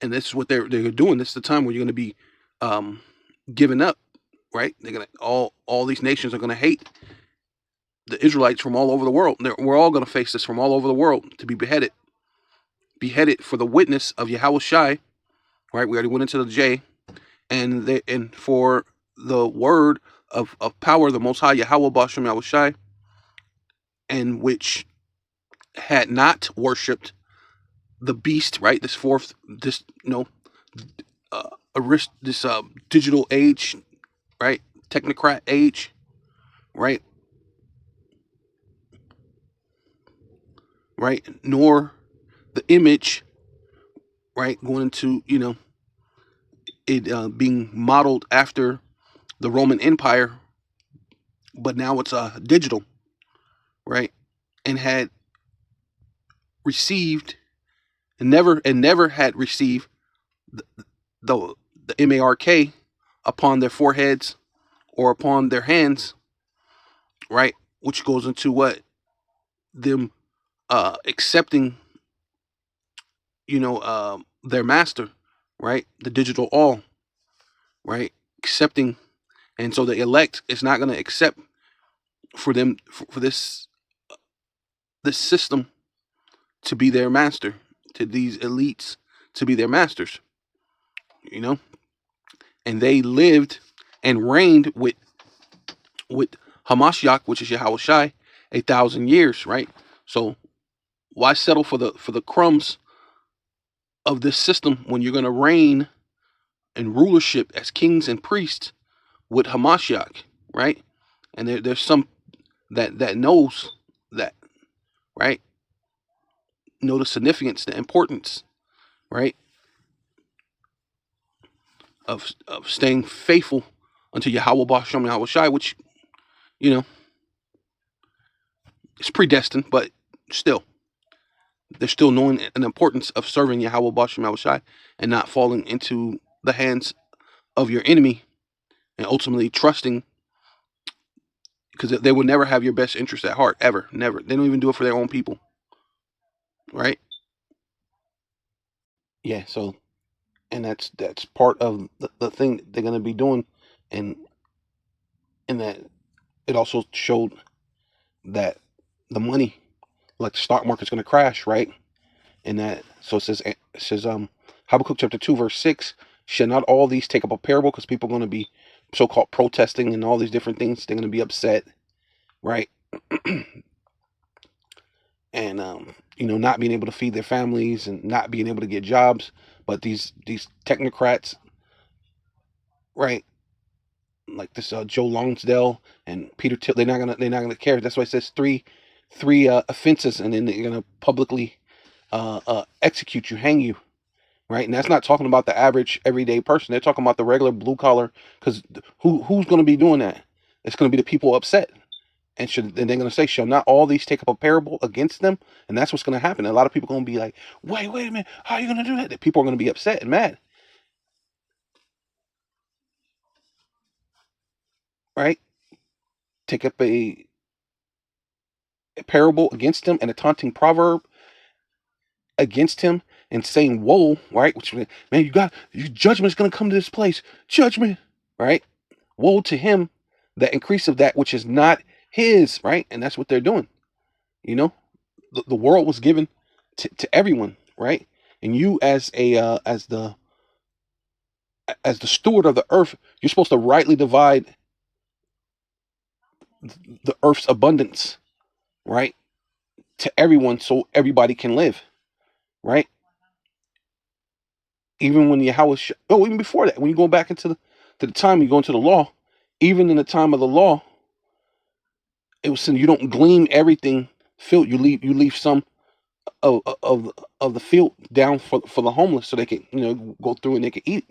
this is what they're doing. This is the time where you're going to be given up, right? They're gonna all these nations are going to hate the Israelites from all over the world. We're all going to face this from all over the world to be beheaded for the witness of Yahawashi, right? We already went into the J, and for the word of power, the Most High Yahawah BaHaSham Yahawashi, and which had not worshipped the beast, right? This digital age, right? Technocrat age, right? Right? Nor the image, right? Going into it being modeled after the Roman Empire, but now it's digital, right? And had received and never had received the mark upon their foreheads or upon their hands, right? Which goes into what them accepting, their master, right? The digital all, right? Accepting, and so the elect is not going to accept for them for this system to be their master, to these elites to be their masters, and they lived and reigned with Hamashiach, which is Yahawashi, 1,000 years, right? So why settle for the crumbs of this system when you're going to reign in rulership as kings and priests with Hamashiach, right? And there's some that knows that, right? Know the significance, the importance, right? Of staying faithful unto Yahawah BaHaSham Yahawashi, which is predestined, but still, they're still knowing the importance of serving Yahawah BaHaSham Yahawashi and not falling into the hands of your enemy, and ultimately trusting, because they will never have your best interest at heart, ever, never. They don't even do it for their own people, right? Yeah. So, and that's part of the thing they're going to be doing, and that it also showed that the money, like the stock market's going to crash, right? And that, so it says Habakkuk chapter 2 verse 6, shall not all these take up a parable? Because people are going to be so-called protesting and all these different things. They're going to be upset, right? And not being able to feed their families and not being able to get jobs. But these technocrats, right, like this Joe Lonsdale and Peter Thiel, they're not gonna care. That's why it says three offenses, and then they're gonna publicly execute you, hang you, right? And that's not talking about the average everyday person. They're talking about the regular blue collar, because who's going to be doing that? It's going to be the people upset, and they're going to say, shall not all these take up a parable against them? And that's what's going to happen. A lot of people are going to be like, wait a minute, how are you going to do that? People are going to be upset and mad, right? Take up a parable against him and a taunting proverb against him and saying, whoa, right? Which, man, your judgment's going to come to this place. Judgment, right? Woe to him that increase of that which is not his, right? And that's what they're doing. The world was given to everyone, right? And you as the steward of the earth, you're supposed to rightly divide the earth's abundance, right? To everyone, so everybody can live, right? Even when even before that, when you go back into the time, you go into the law, even in the time of the law, it was saying you don't glean everything filled. You leave some of the field down for the homeless, so they can, you know, go through and they can eat.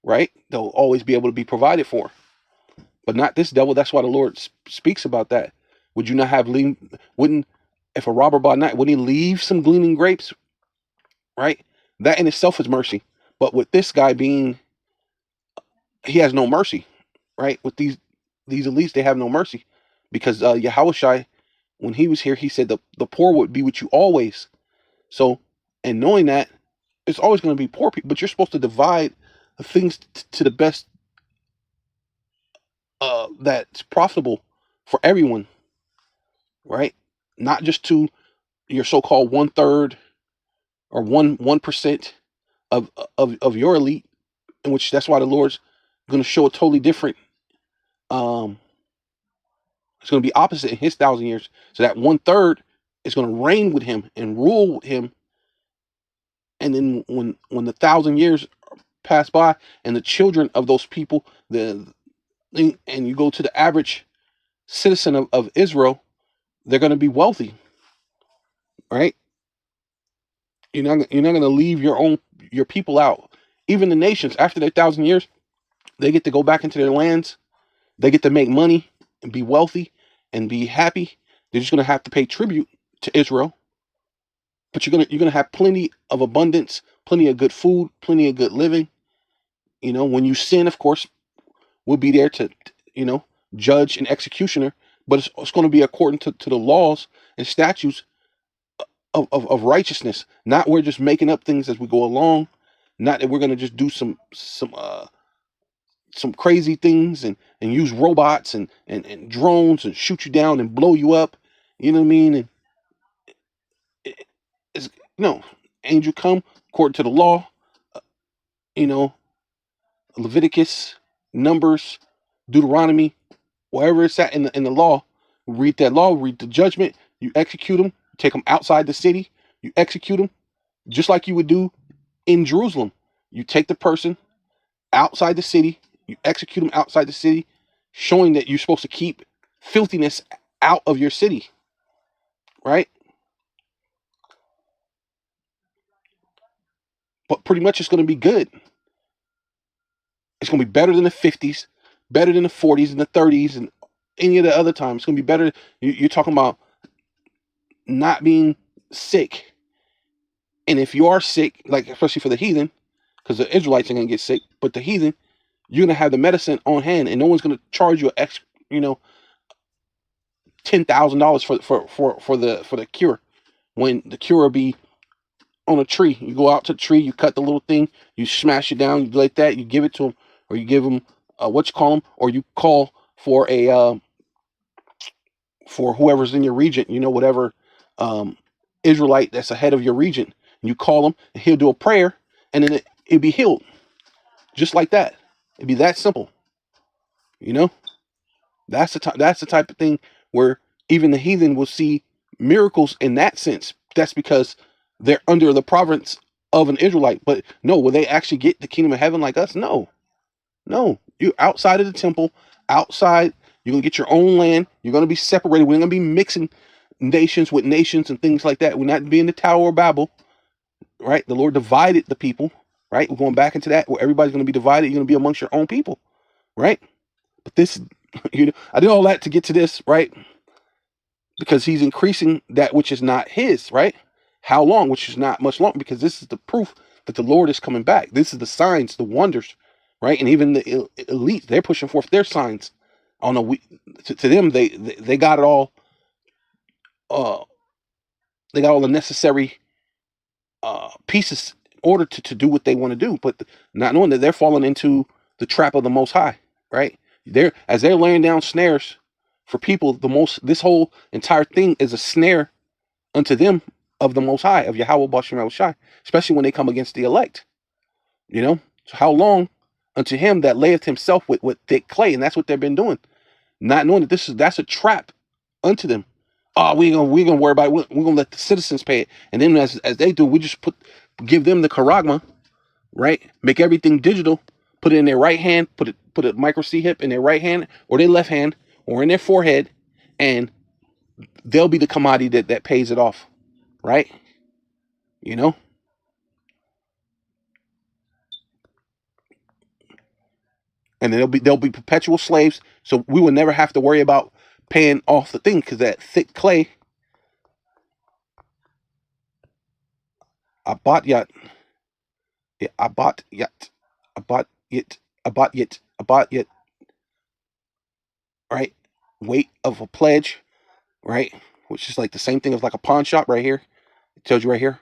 Right? They'll always be able to be provided for. But not this devil. That's why the Lord speaks about that. Would you not have wouldn't, if a robber by night, wouldn't he leave some gleaning grapes? Right? That in itself is mercy. But with this guy being, he has no mercy. Right? With these elites, they have no mercy. Because Yahawashi, when he was here, he said the poor would be with you always. So, and knowing that, it's always going to be poor people, but you're supposed to divide the things to the best that's profitable for everyone, right? Not just to your so-called 1/3 or 1% of your elite, in which that's why the Lord's going to show a totally different. It's going to be opposite in his 1,000 years. So that 1/3 is going to reign with him and rule with him. And then when the 1,000 years pass by, and the children of those people, and you go to the average citizen of Israel, they're going to be wealthy, right? You're not going to leave your people out. Even the nations, after their 1,000 years, they get to go back into their lands. They get to make money and be wealthy and be happy. They're just going to have to pay tribute to Israel. But you're going to have plenty of abundance, plenty of good food, plenty of good living. You know, when you sin, of course, we'll be there to, you know, judge and executioner. But it's going to be according to the laws and statutes of righteousness. Not we're just making up things as we go along. Not that we're going to just do some crazy things and use robots and drones and shoot you down and blow you up. You know what I mean? And it's, no, angel come according to the law. You know, Leviticus, Numbers, Deuteronomy, wherever it's at in the law. Read that law, read the judgment. You execute them, take them outside the city. You execute them just like you would do in Jerusalem. You take the person outside the city, you execute them outside the city, showing that you're supposed to keep filthiness out of your city, right? But pretty much it's going to be good. It's going to be better than the 50s, better than the 40s and the 30s and any of the other times. It's going to be better. You're talking about not being sick. And if you are sick, like especially for the heathen, because the Israelites are going to get sick, but the heathen, you're going to have the medicine on hand, and no one's going to charge you $10,000 for the cure, when the cure will be on a tree. You go out to the tree, you cut the little thing, you smash it down, you like that, you give it to them, or you give them or you call for a for whoever's in your region, you know, whatever Israelite that's ahead of your region. You call him, and he'll do a prayer, and then it'll be healed, just like that. It'd be that simple, you know. That's the type of thing where even the heathen will see miracles in that sense. That's because they're under the province of an Israelite. But no, will they actually get the kingdom of heaven like us? No. You're outside of the temple, outside. You're gonna get your own land. You're gonna be separated. We're gonna be mixing nations with nations and things like that. We're not being the Tower of Babel, right? The Lord divided the people, right? We're going back into that where everybody's gonna be divided. You're gonna be amongst your own people, right? But this, I did all that to get to this, right? Because he's increasing that which is not his, right? How long? Which is not much long, because this is the proof that the Lord is coming back. This is the signs, the wonders, right? And even the elite, they're pushing forth their signs. On to them, they got it all. They got all the necessary pieces in order to do what they want to do, but not knowing that they're falling into the trap of the Most High, right? They're laying down snares for people. This whole entire thing is a snare unto them of the Most High, of Yahawah, BaHaSham, Yahawashi, especially when they come against the elect. You know, so how long unto him that layeth himself with thick clay, and that's what they've been doing, not knowing that that's a trap unto them. Oh, we gonna worry about it. We're gonna let the citizens pay it, and then as they do, we just give them the charagma, right? Make everything digital. Put it in their right hand. Put a micro C hip in their right hand or their left hand or in their forehead, and they'll be the commodity that pays it off, right? You know, and they'll be perpetual slaves. So we will never have to worry about paying off the thing, because that thick clay, abat yat, abat yat, abat yit, abat yit, abat yit, right? Weight of a pledge, right? Which is like the same thing as like a pawn shop right here. It tells you right here,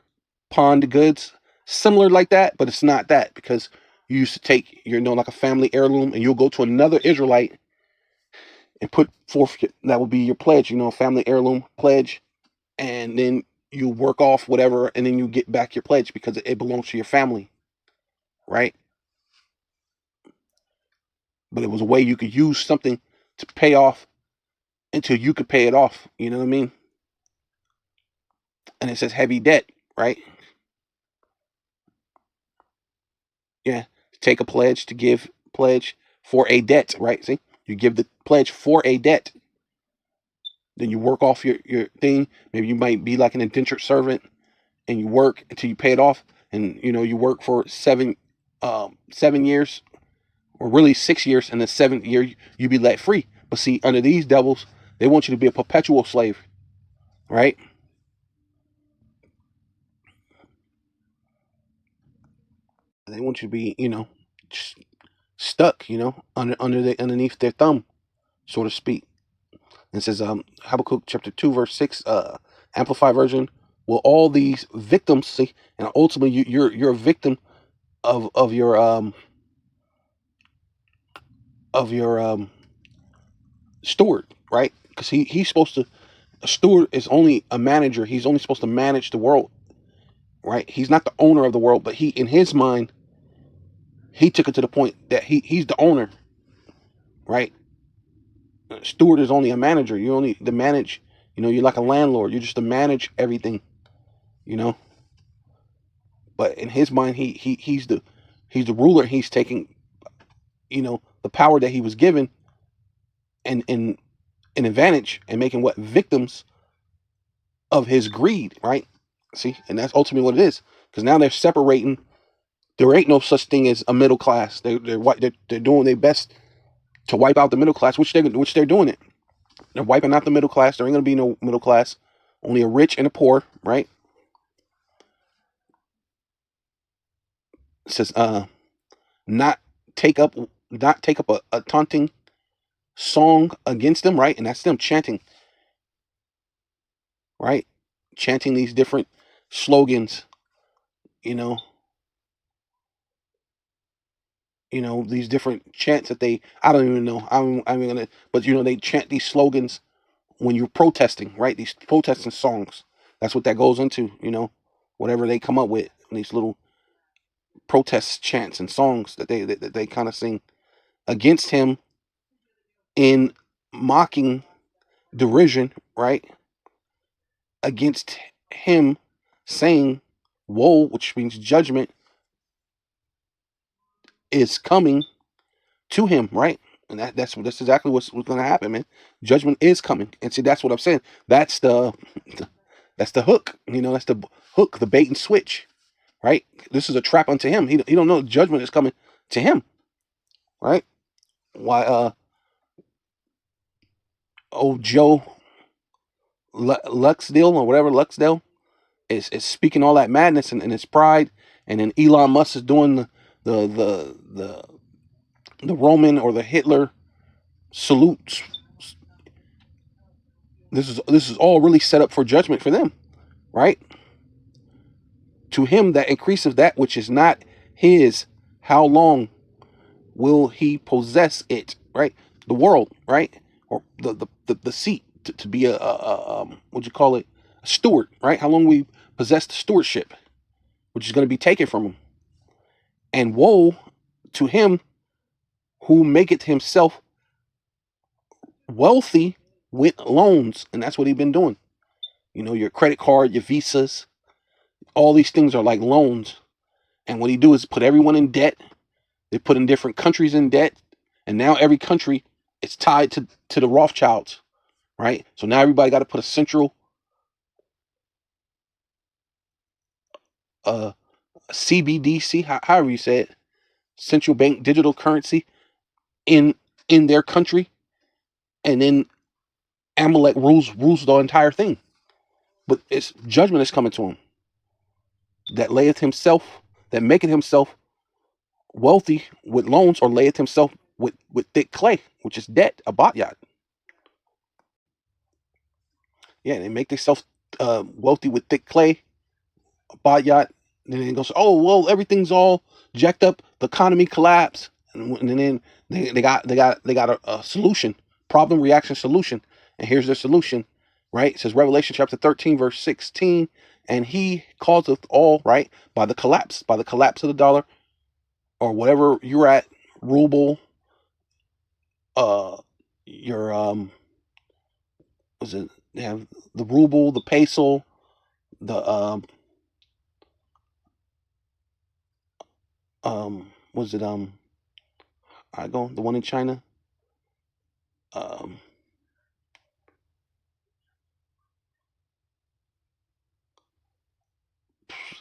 pawn the goods, similar like that, but it's not that, because you used to take your, like a family heirloom, and you'll go to another Israelite and put forth, that would be your pledge, family heirloom pledge, and then you work off whatever, and then you get back your pledge because it belongs to your family, right? But it was a way you could use something to pay off until you could pay it off. You know what I mean? And it says heavy debt, right? Yeah. Take a pledge, to give pledge for a debt, right? See, you give the pledge for a debt. Then you work off your thing. Maybe you might be like an indentured servant, and you work until you pay it off. And you work for 7 years, or really 6 years, and the 7th year you be let free. But see, under these devils, they want you to be a perpetual slave, right? They want you to be, stuck, underneath their thumb, so to speak. And it says, Habakkuk chapter 2, verse 6, Amplified version. Will all these victims see? And ultimately, you're a victim of your steward, right? Because he's supposed to. A steward is only a manager. He's only supposed to manage the world, right? He's not the owner of the world, but in his mind, he took it to the point that he's the owner, right? Steward is only a manager. You only to manage. You're like a landlord. You're just to manage everything, But in his mind, he's the ruler. He's taking, the power that he was given, and an advantage, and making what victims of his greed, right? See, and that's ultimately what it is. Because now they're separating. There ain't no such thing as a middle class. They're doing their best to wipe out the middle class, which they're doing it. They're wiping out the middle class. There ain't gonna be no middle class. Only a rich and a poor, right? It says, not take up a taunting song against them, right? And that's them chanting, right? Chanting these different slogans, these different chants that I don't even know. I'm gonna, but they chant these slogans when you're protesting, right? These protesting songs. That's what that goes into, whatever they come up with, these little protest chants and songs that they kind of sing against him, in mocking derision, right? Against him, saying, woe, which means judgment, is coming to him, right? And that's exactly what's going to happen, man. Judgment is coming. And see, that's what I'm saying. That's the hook, that's the hook, the bait and switch, right? This is a trap unto him. He don't know judgment is coming to him, right? Why, old Joe Luxdale, or whatever, Luxdale, is speaking all that madness and his pride, and then Elon Musk is doing the Roman or the Hitler salutes. This is all really set up for judgment for them, right? To him that increaseth that which is not his, how long will he possess it, right? The world, right? Or the seat, to be a what you call it, a steward, right? How long we possess the stewardship, which is going to be taken from him. And woe to him who maketh himself wealthy with loans. And that's what he's been doing. Your credit card, your visas, all these things are like loans. And what he do is put everyone in debt. They put in different countries in debt. And now every country is tied to the Rothschilds, right? So now everybody got to put a central CBDC, however you say it, central bank digital currency in their country, and then Amalek rules the entire thing. But it's judgment is coming to him that maketh himself wealthy with loans, or layeth himself with thick clay, which is debt, a batyat. Yeah, they make themselves wealthy with thick clay, a batyat. Then it goes, oh well, everything's all jacked up, the economy collapsed, and then they got a solution, problem reaction solution, and here's their solution, right? It says Revelation chapter 13 verse 16, and he causeth all, right, by the collapse of the dollar, or whatever you're at, ruble, your was it, they have the ruble, the peso, the was it I go the one in China,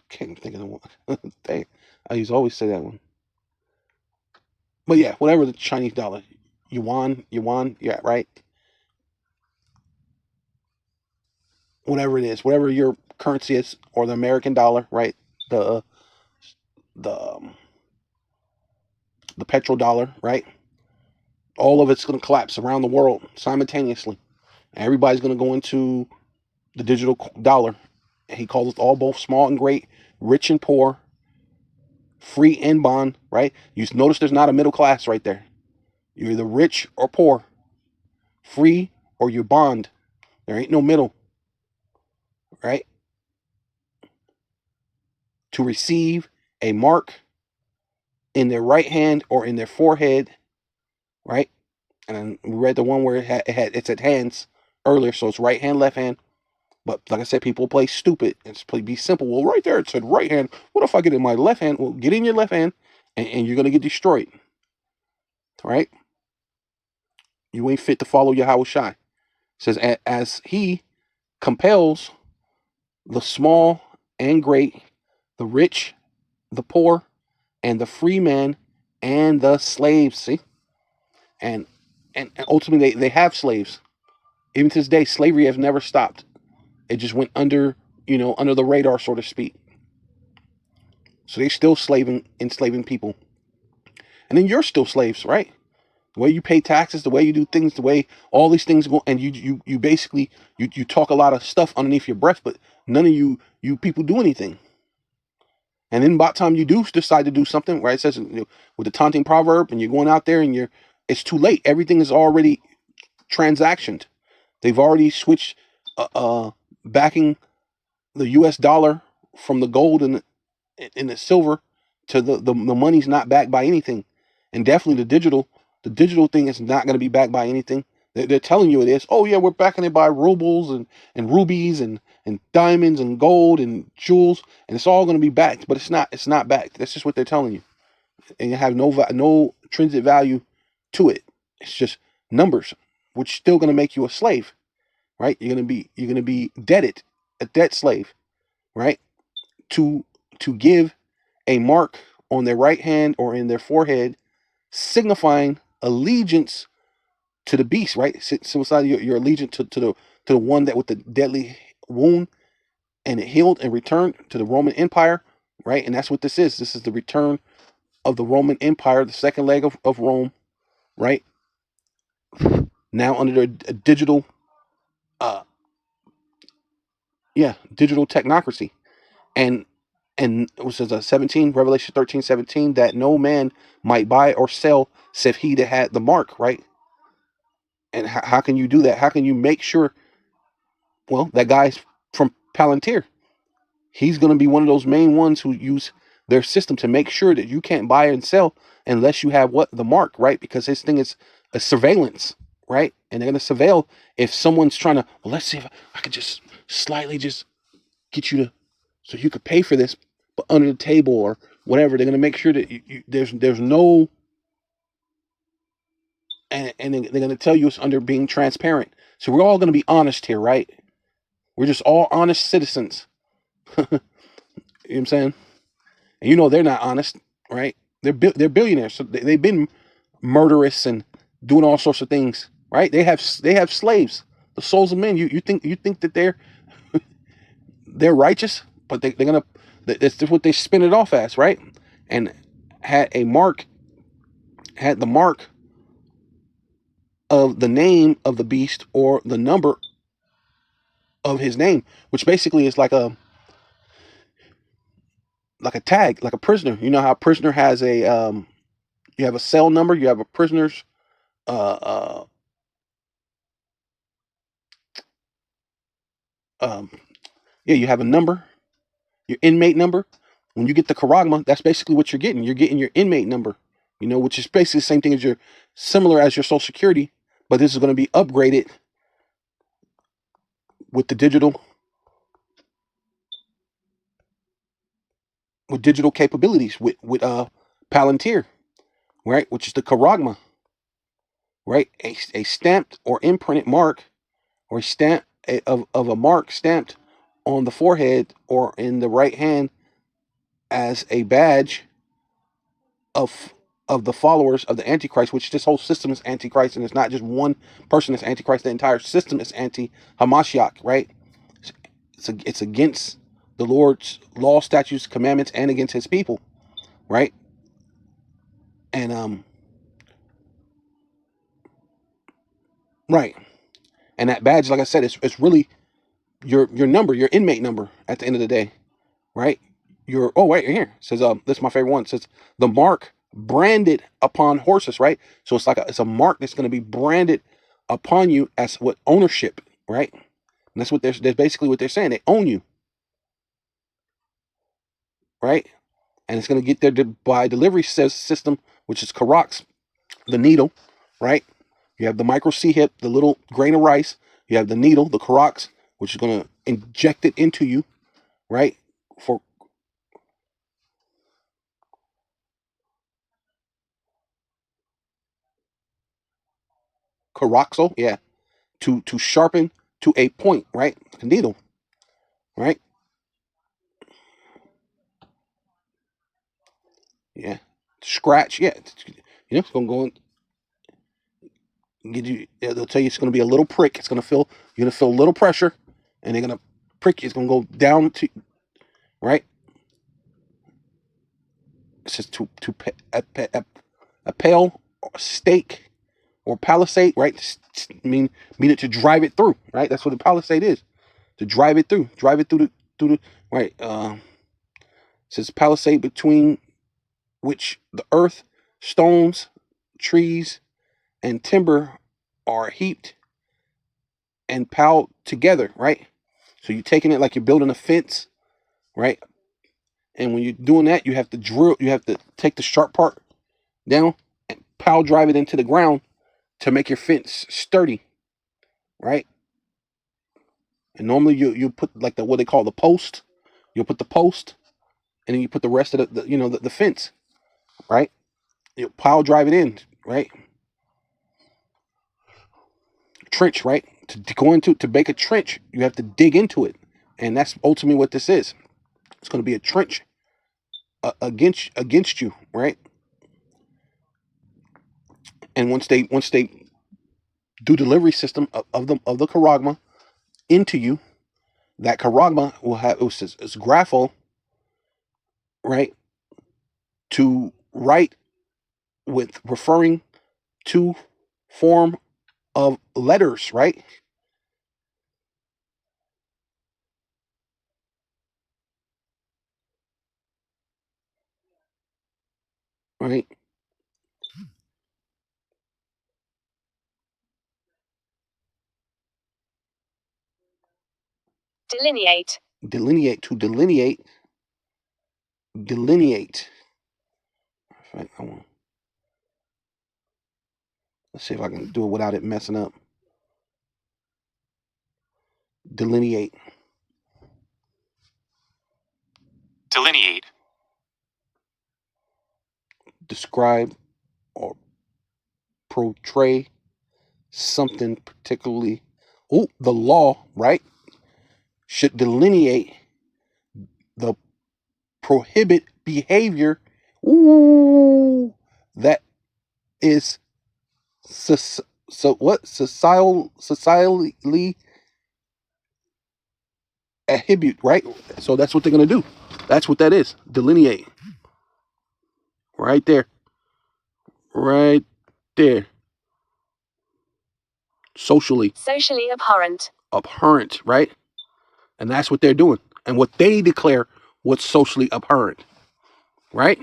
can't think of the one. Dang, I used to always say that one. But yeah, whatever the Chinese dollar, yuan, yeah, right. Whatever it is, whatever your currency is, or the American dollar, right? The the the petrodollar, right? All of it's going to collapse around the world simultaneously. And everybody's going to go into the digital dollar. He calls it all, both small and great, rich and poor, free and bond, right? You notice there's not a middle class right there. You're either rich or poor, free or you're bond. There ain't no middle, right? To receive a mark in their right hand or in their forehead, right? And then we read the one where it's at hands earlier, so it's right hand, left hand. But like I said, people play stupid and be simple. Well, right there it said right hand. What if I get in my left hand? Well, get in your left hand, and you're gonna get destroyed. Right? You ain't fit to follow Yahawashi. It says, as he compels the small and great, the rich, the poor, and the free man, and the slaves. See, and ultimately they have slaves. Even to this day, slavery has never stopped. It just went under the radar, so to speak. So they still enslaving people. And then you're still slaves, right? The way you pay taxes, the way you do things, the way all these things go, and you basically you talk a lot of stuff underneath your breath, but none of you people do anything. And then by the time you do decide to do something, right? It says with the taunting proverb, and you're going out there and it's too late. Everything is already transactioned. They've already switched backing the US dollar from the gold and the silver to the money's not backed by anything. And definitely the digital thing is not going to be backed by anything. They're telling you it is. Oh yeah, we're backing it by rubles and rubies and diamonds and gold and jewels, and it's all going to be backed, but it's not. It's not backed. That's just what they're telling you, and you have no intrinsic value to it. It's just numbers, which is still going to make you a slave, right? You're going to be debted, a debt slave, right? To give a mark on their right hand or in their forehead, signifying allegiance to the beast, right? So your allegiance to the one that with the deadly wound, and it healed and returned to the Roman Empire, right? And that's what this is. This is the return of the Roman Empire, the second leg of Rome, right? Now under the digital, digital technocracy. And it says 17, Revelation 13:17, that no man might buy or sell save he that had the mark, right? And how can you do that? How can you make sure? Well, that guy's from Palantir. He's going to be one of those main ones who use their system to make sure that you can't buy and sell unless you have the mark, right? Because his thing is a surveillance, right? And they're going to surveil if someone's trying to, well, let's see if I could just slightly just get you to, so you could pay for this, but under the table or whatever. They're going to make sure that there's no, and they're going to tell you it's under being transparent. So we're all going to be honest here, right? We're just all honest citizens. You know what I'm saying? And you know they're not honest, right? They're billionaires, so they've been murderous and doing all sorts of things, right? They have slaves, the souls of men. You think that they're righteous, but they're gonna, that's what they spin it off as, right? And had the mark of the name of the beast or the number of his name, which basically is like a tag, like a prisoner. You know how a prisoner has a you have a cell number, you have a prisoner's uh uh um yeah, you have a number, your inmate number. When you get the charagma, that's basically what you're getting. You're getting your inmate number, which is basically the same thing as similar as your social security, but this is going to be upgraded with the digital, with digital capabilities, with Palantir, right? Which is the charagma, right? A stamped or imprinted mark, or of a mark stamped on the forehead or in the right hand as a badge of the followers of the Antichrist, which this whole system is Antichrist, and it's not just one person that's Antichrist. The entire system is anti-Hamashiach, right? It's against the Lord's law, statutes, commandments, and against his people, right? And right. And that badge, like I said, it's really your number, your inmate number at the end of the day, right? Oh wait, here it says this is my favorite one. It says the mark branded upon horses, right? So it's a mark that's going to be branded upon you as what ownership, right? And that's basically what they're saying. They own you, right? And it's going to get there by delivery system, which is Karox, the needle, right? You have the micro C hip, the little grain of rice. You have the needle, the Karox, which is going to inject it into you, right? For Karoxo, yeah, to sharpen to a point, right? The needle, right? Yeah, scratch, yeah. It's gonna go and get you. They'll tell you it's gonna be a little prick. You're gonna feel a little pressure, and they're gonna prick you. It's gonna go down to, right. It says a pale stake or palisade, right? Mean it to drive it through, right? That's what a palisade is, to drive it through the right. It says palisade between which the earth, stones, trees, and timber are heaped and piled together, right? So you're taking it like you're building a fence, right? And when you're doing that, you have to take the sharp part down and pile drive it into the ground to make your fence sturdy, right? And normally you put like what they call the post. You'll put the post, and then you put the rest of the fence, right? You pile drive it in, right? Trench, right? To make a trench, you have to dig into it, and that's ultimately what this is. It's going to be a trench against you, right? And once they do delivery system of the charagma into you, that charagma will have it's graphol, right? To write with referring to form of letters, right? Right. Delineate to delineate. Right. Let's see if I can do it without it messing up. Delineate. Delineate. Describe or portray something particularly the law, right, should delineate the prohibit behavior, that is socially prohibit, right? So that's what they're gonna do. That's what that is. Delineate. Right there. Right there. Socially abhorrent. Abhorrent, right? And that's what they're doing. And what they declare what's socially abhorrent. Right?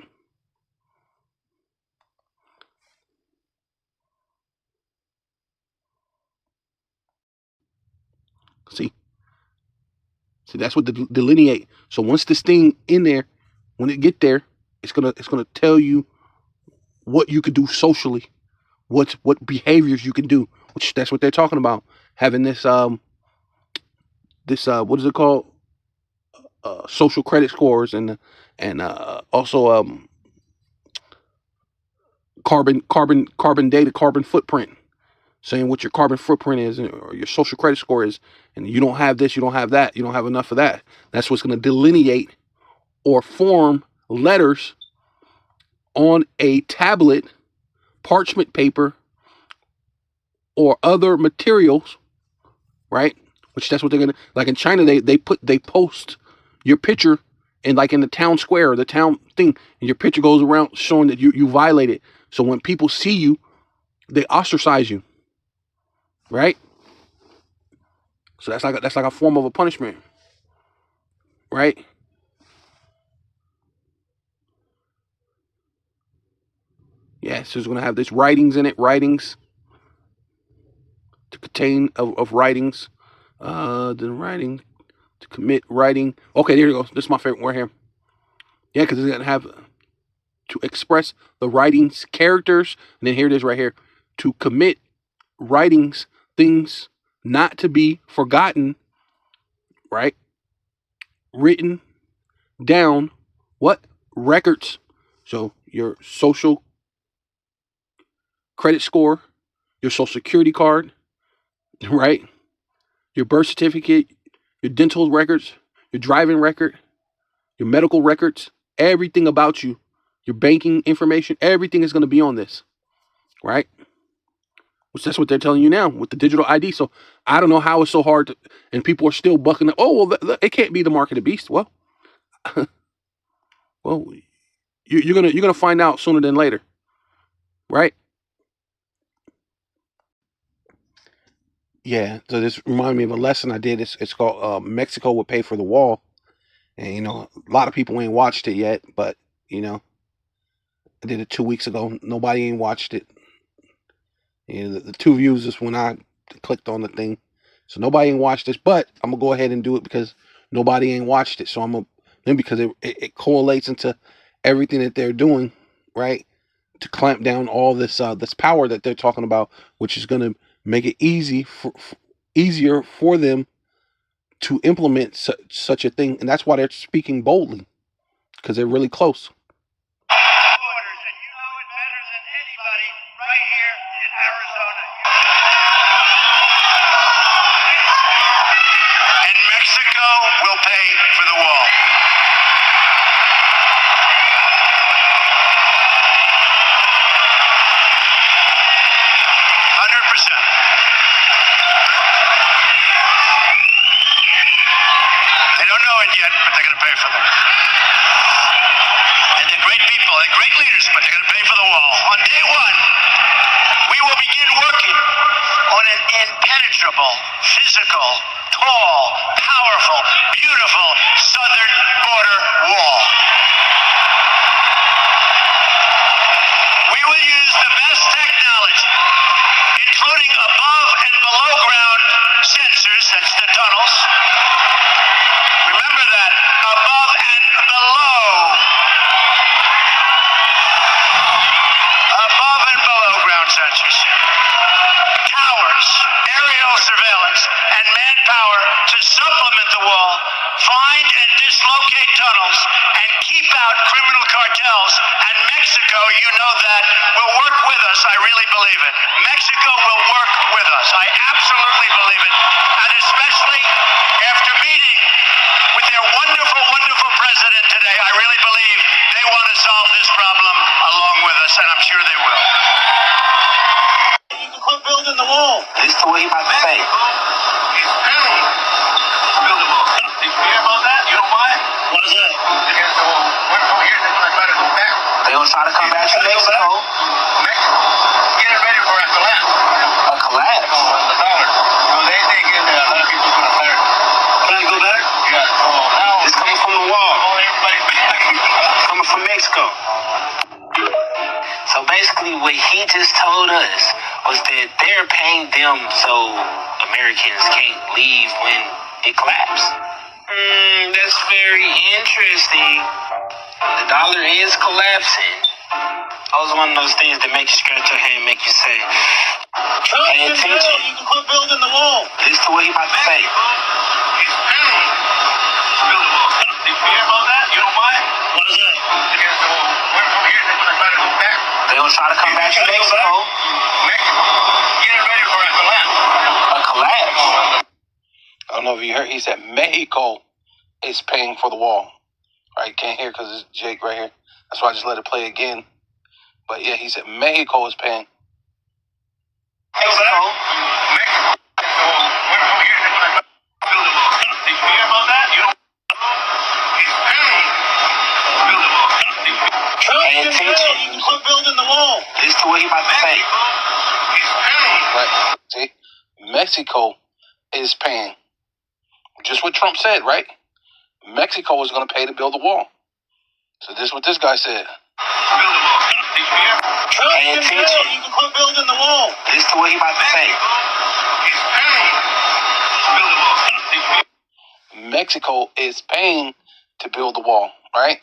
See, that's what delineate. So once this thing in there, when it get there, it's gonna tell you what you could do socially, what behaviors you can do. Which that's what they're talking about. Having this what is it called? Social credit scores and also carbon data, carbon footprint, saying what your carbon footprint is or your social credit score is, and you don't have this, you don't have that, you don't have enough of that. That's what's going to delineate or form letters on a tablet, parchment paper, or other materials, right? Which that's what they're gonna, like in China, they post your picture in the town square or the town thing, and your picture goes around showing that you violated. So when people see you, they ostracize you, right? So that's like a form of a punishment, right? Yeah, so it's gonna have this writings in it, writings to contain of writings, the writing to commit writing. Okay, there you go. This is my favorite word here. Yeah, because it's gonna have to express the writings characters, and then here it is right here, to commit writings, things not to be forgotten, right? Written down, what? Records. So your social credit score, your social security card, right? Your birth certificate, your dental records, your driving record, your medical records, everything about you, your banking information, everything is going to be on this, right? Which that's what they're telling you now with the digital ID. So I don't know how it's so hard to, and people are still bucking. Oh well, it can't be the mark of the beast. Well, well, you're gonna find out sooner than later, right? Yeah. So this reminded me of a lesson I did. It's called Mexico Would Pay for the Wall, and a lot of people ain't watched it yet, but I did it 2 weeks ago. Nobody ain't watched it. The 2 views is when I clicked on the thing. So nobody ain't watched this, but I'm gonna go ahead and do it because nobody ain't watched it. So I'm gonna, because it correlates into everything that they're doing, right? To clamp down all this this power that they're talking about, which is gonna make it easier for them to implement such a thing, and that's why they're speaking boldly, because they're really close. Borders, and you know it better than anybody right here in Arizona. And Mexico will pay for the wall. 100%. They don't know it yet, but they're going to pay for them. And they're great people, they're great leaders, but they're going to pay for the wall. On day one, we will begin working on an impenetrable, physical, tall, powerful, beautiful southern border wall. We will use the best technology, including above and below ground sensors, that's the tunnels. Remember that, above and below. Above and below ground sensors. Towers, aerial surveillance, and manpower to supplement the wall, find and dislocate tunnels, and keep out criminal cartels and Mexico, you know that, will work with us. I really believe it. Mexico will work with us. I absolutely believe it. And especially after meeting with their wonderful, wonderful president today, I really believe they want to solve this problem along with us, and I'm sure they will. You can quit building the wall. This is what he's about to say. It's pain. Build the wall. Did you hear about that? You know why? What is that? Because the wall. Here, they're going to try to go back. They're going to try to come back to Mexico. Mexico. Getting ready for a collapse. A collapse? The dollar. So they think a lot of people's going to start. Trying to go back? Yeah. So now. It's coming from the wall. Everybody back. Coming from Mexico. So basically what he just told us was that they're paying them so Americans can't leave when it collapses. That's very interesting. The dollar is collapsing. That was one of those things that make you scratch your head and make you say, pay attention. You can quit building the wall. This is what he about to say. It's pain. Build the wall. Did you hear about that? You know why? What is that? Because the wall. Here, they're going to try to go back. They're going to try to come back to Mexico. Mexico. Getting ready for a collapse. A collapse? I don't know if you heard. He said Mexico is paying for the wall. Right? Can't hear because it's Jake right here. That's why I just let it play again. But yeah, he said Mexico is paying. Mexico. Mexico. So here they're going to build the wall. Did you hear about that? You don't. It's pain. Build the wall. Pay attention. You can quit building the wall. This is what he about to say. It's pain. Right. See? Mexico is paying. Just what Trump said, right? Mexico is going to pay to build the wall. So this is what this guy said. Build the wall. Did you hear? Pay attention. You can quit building the wall. This is what he about to say. It's pain. Build the wall. Mexico is paying to build the wall, right?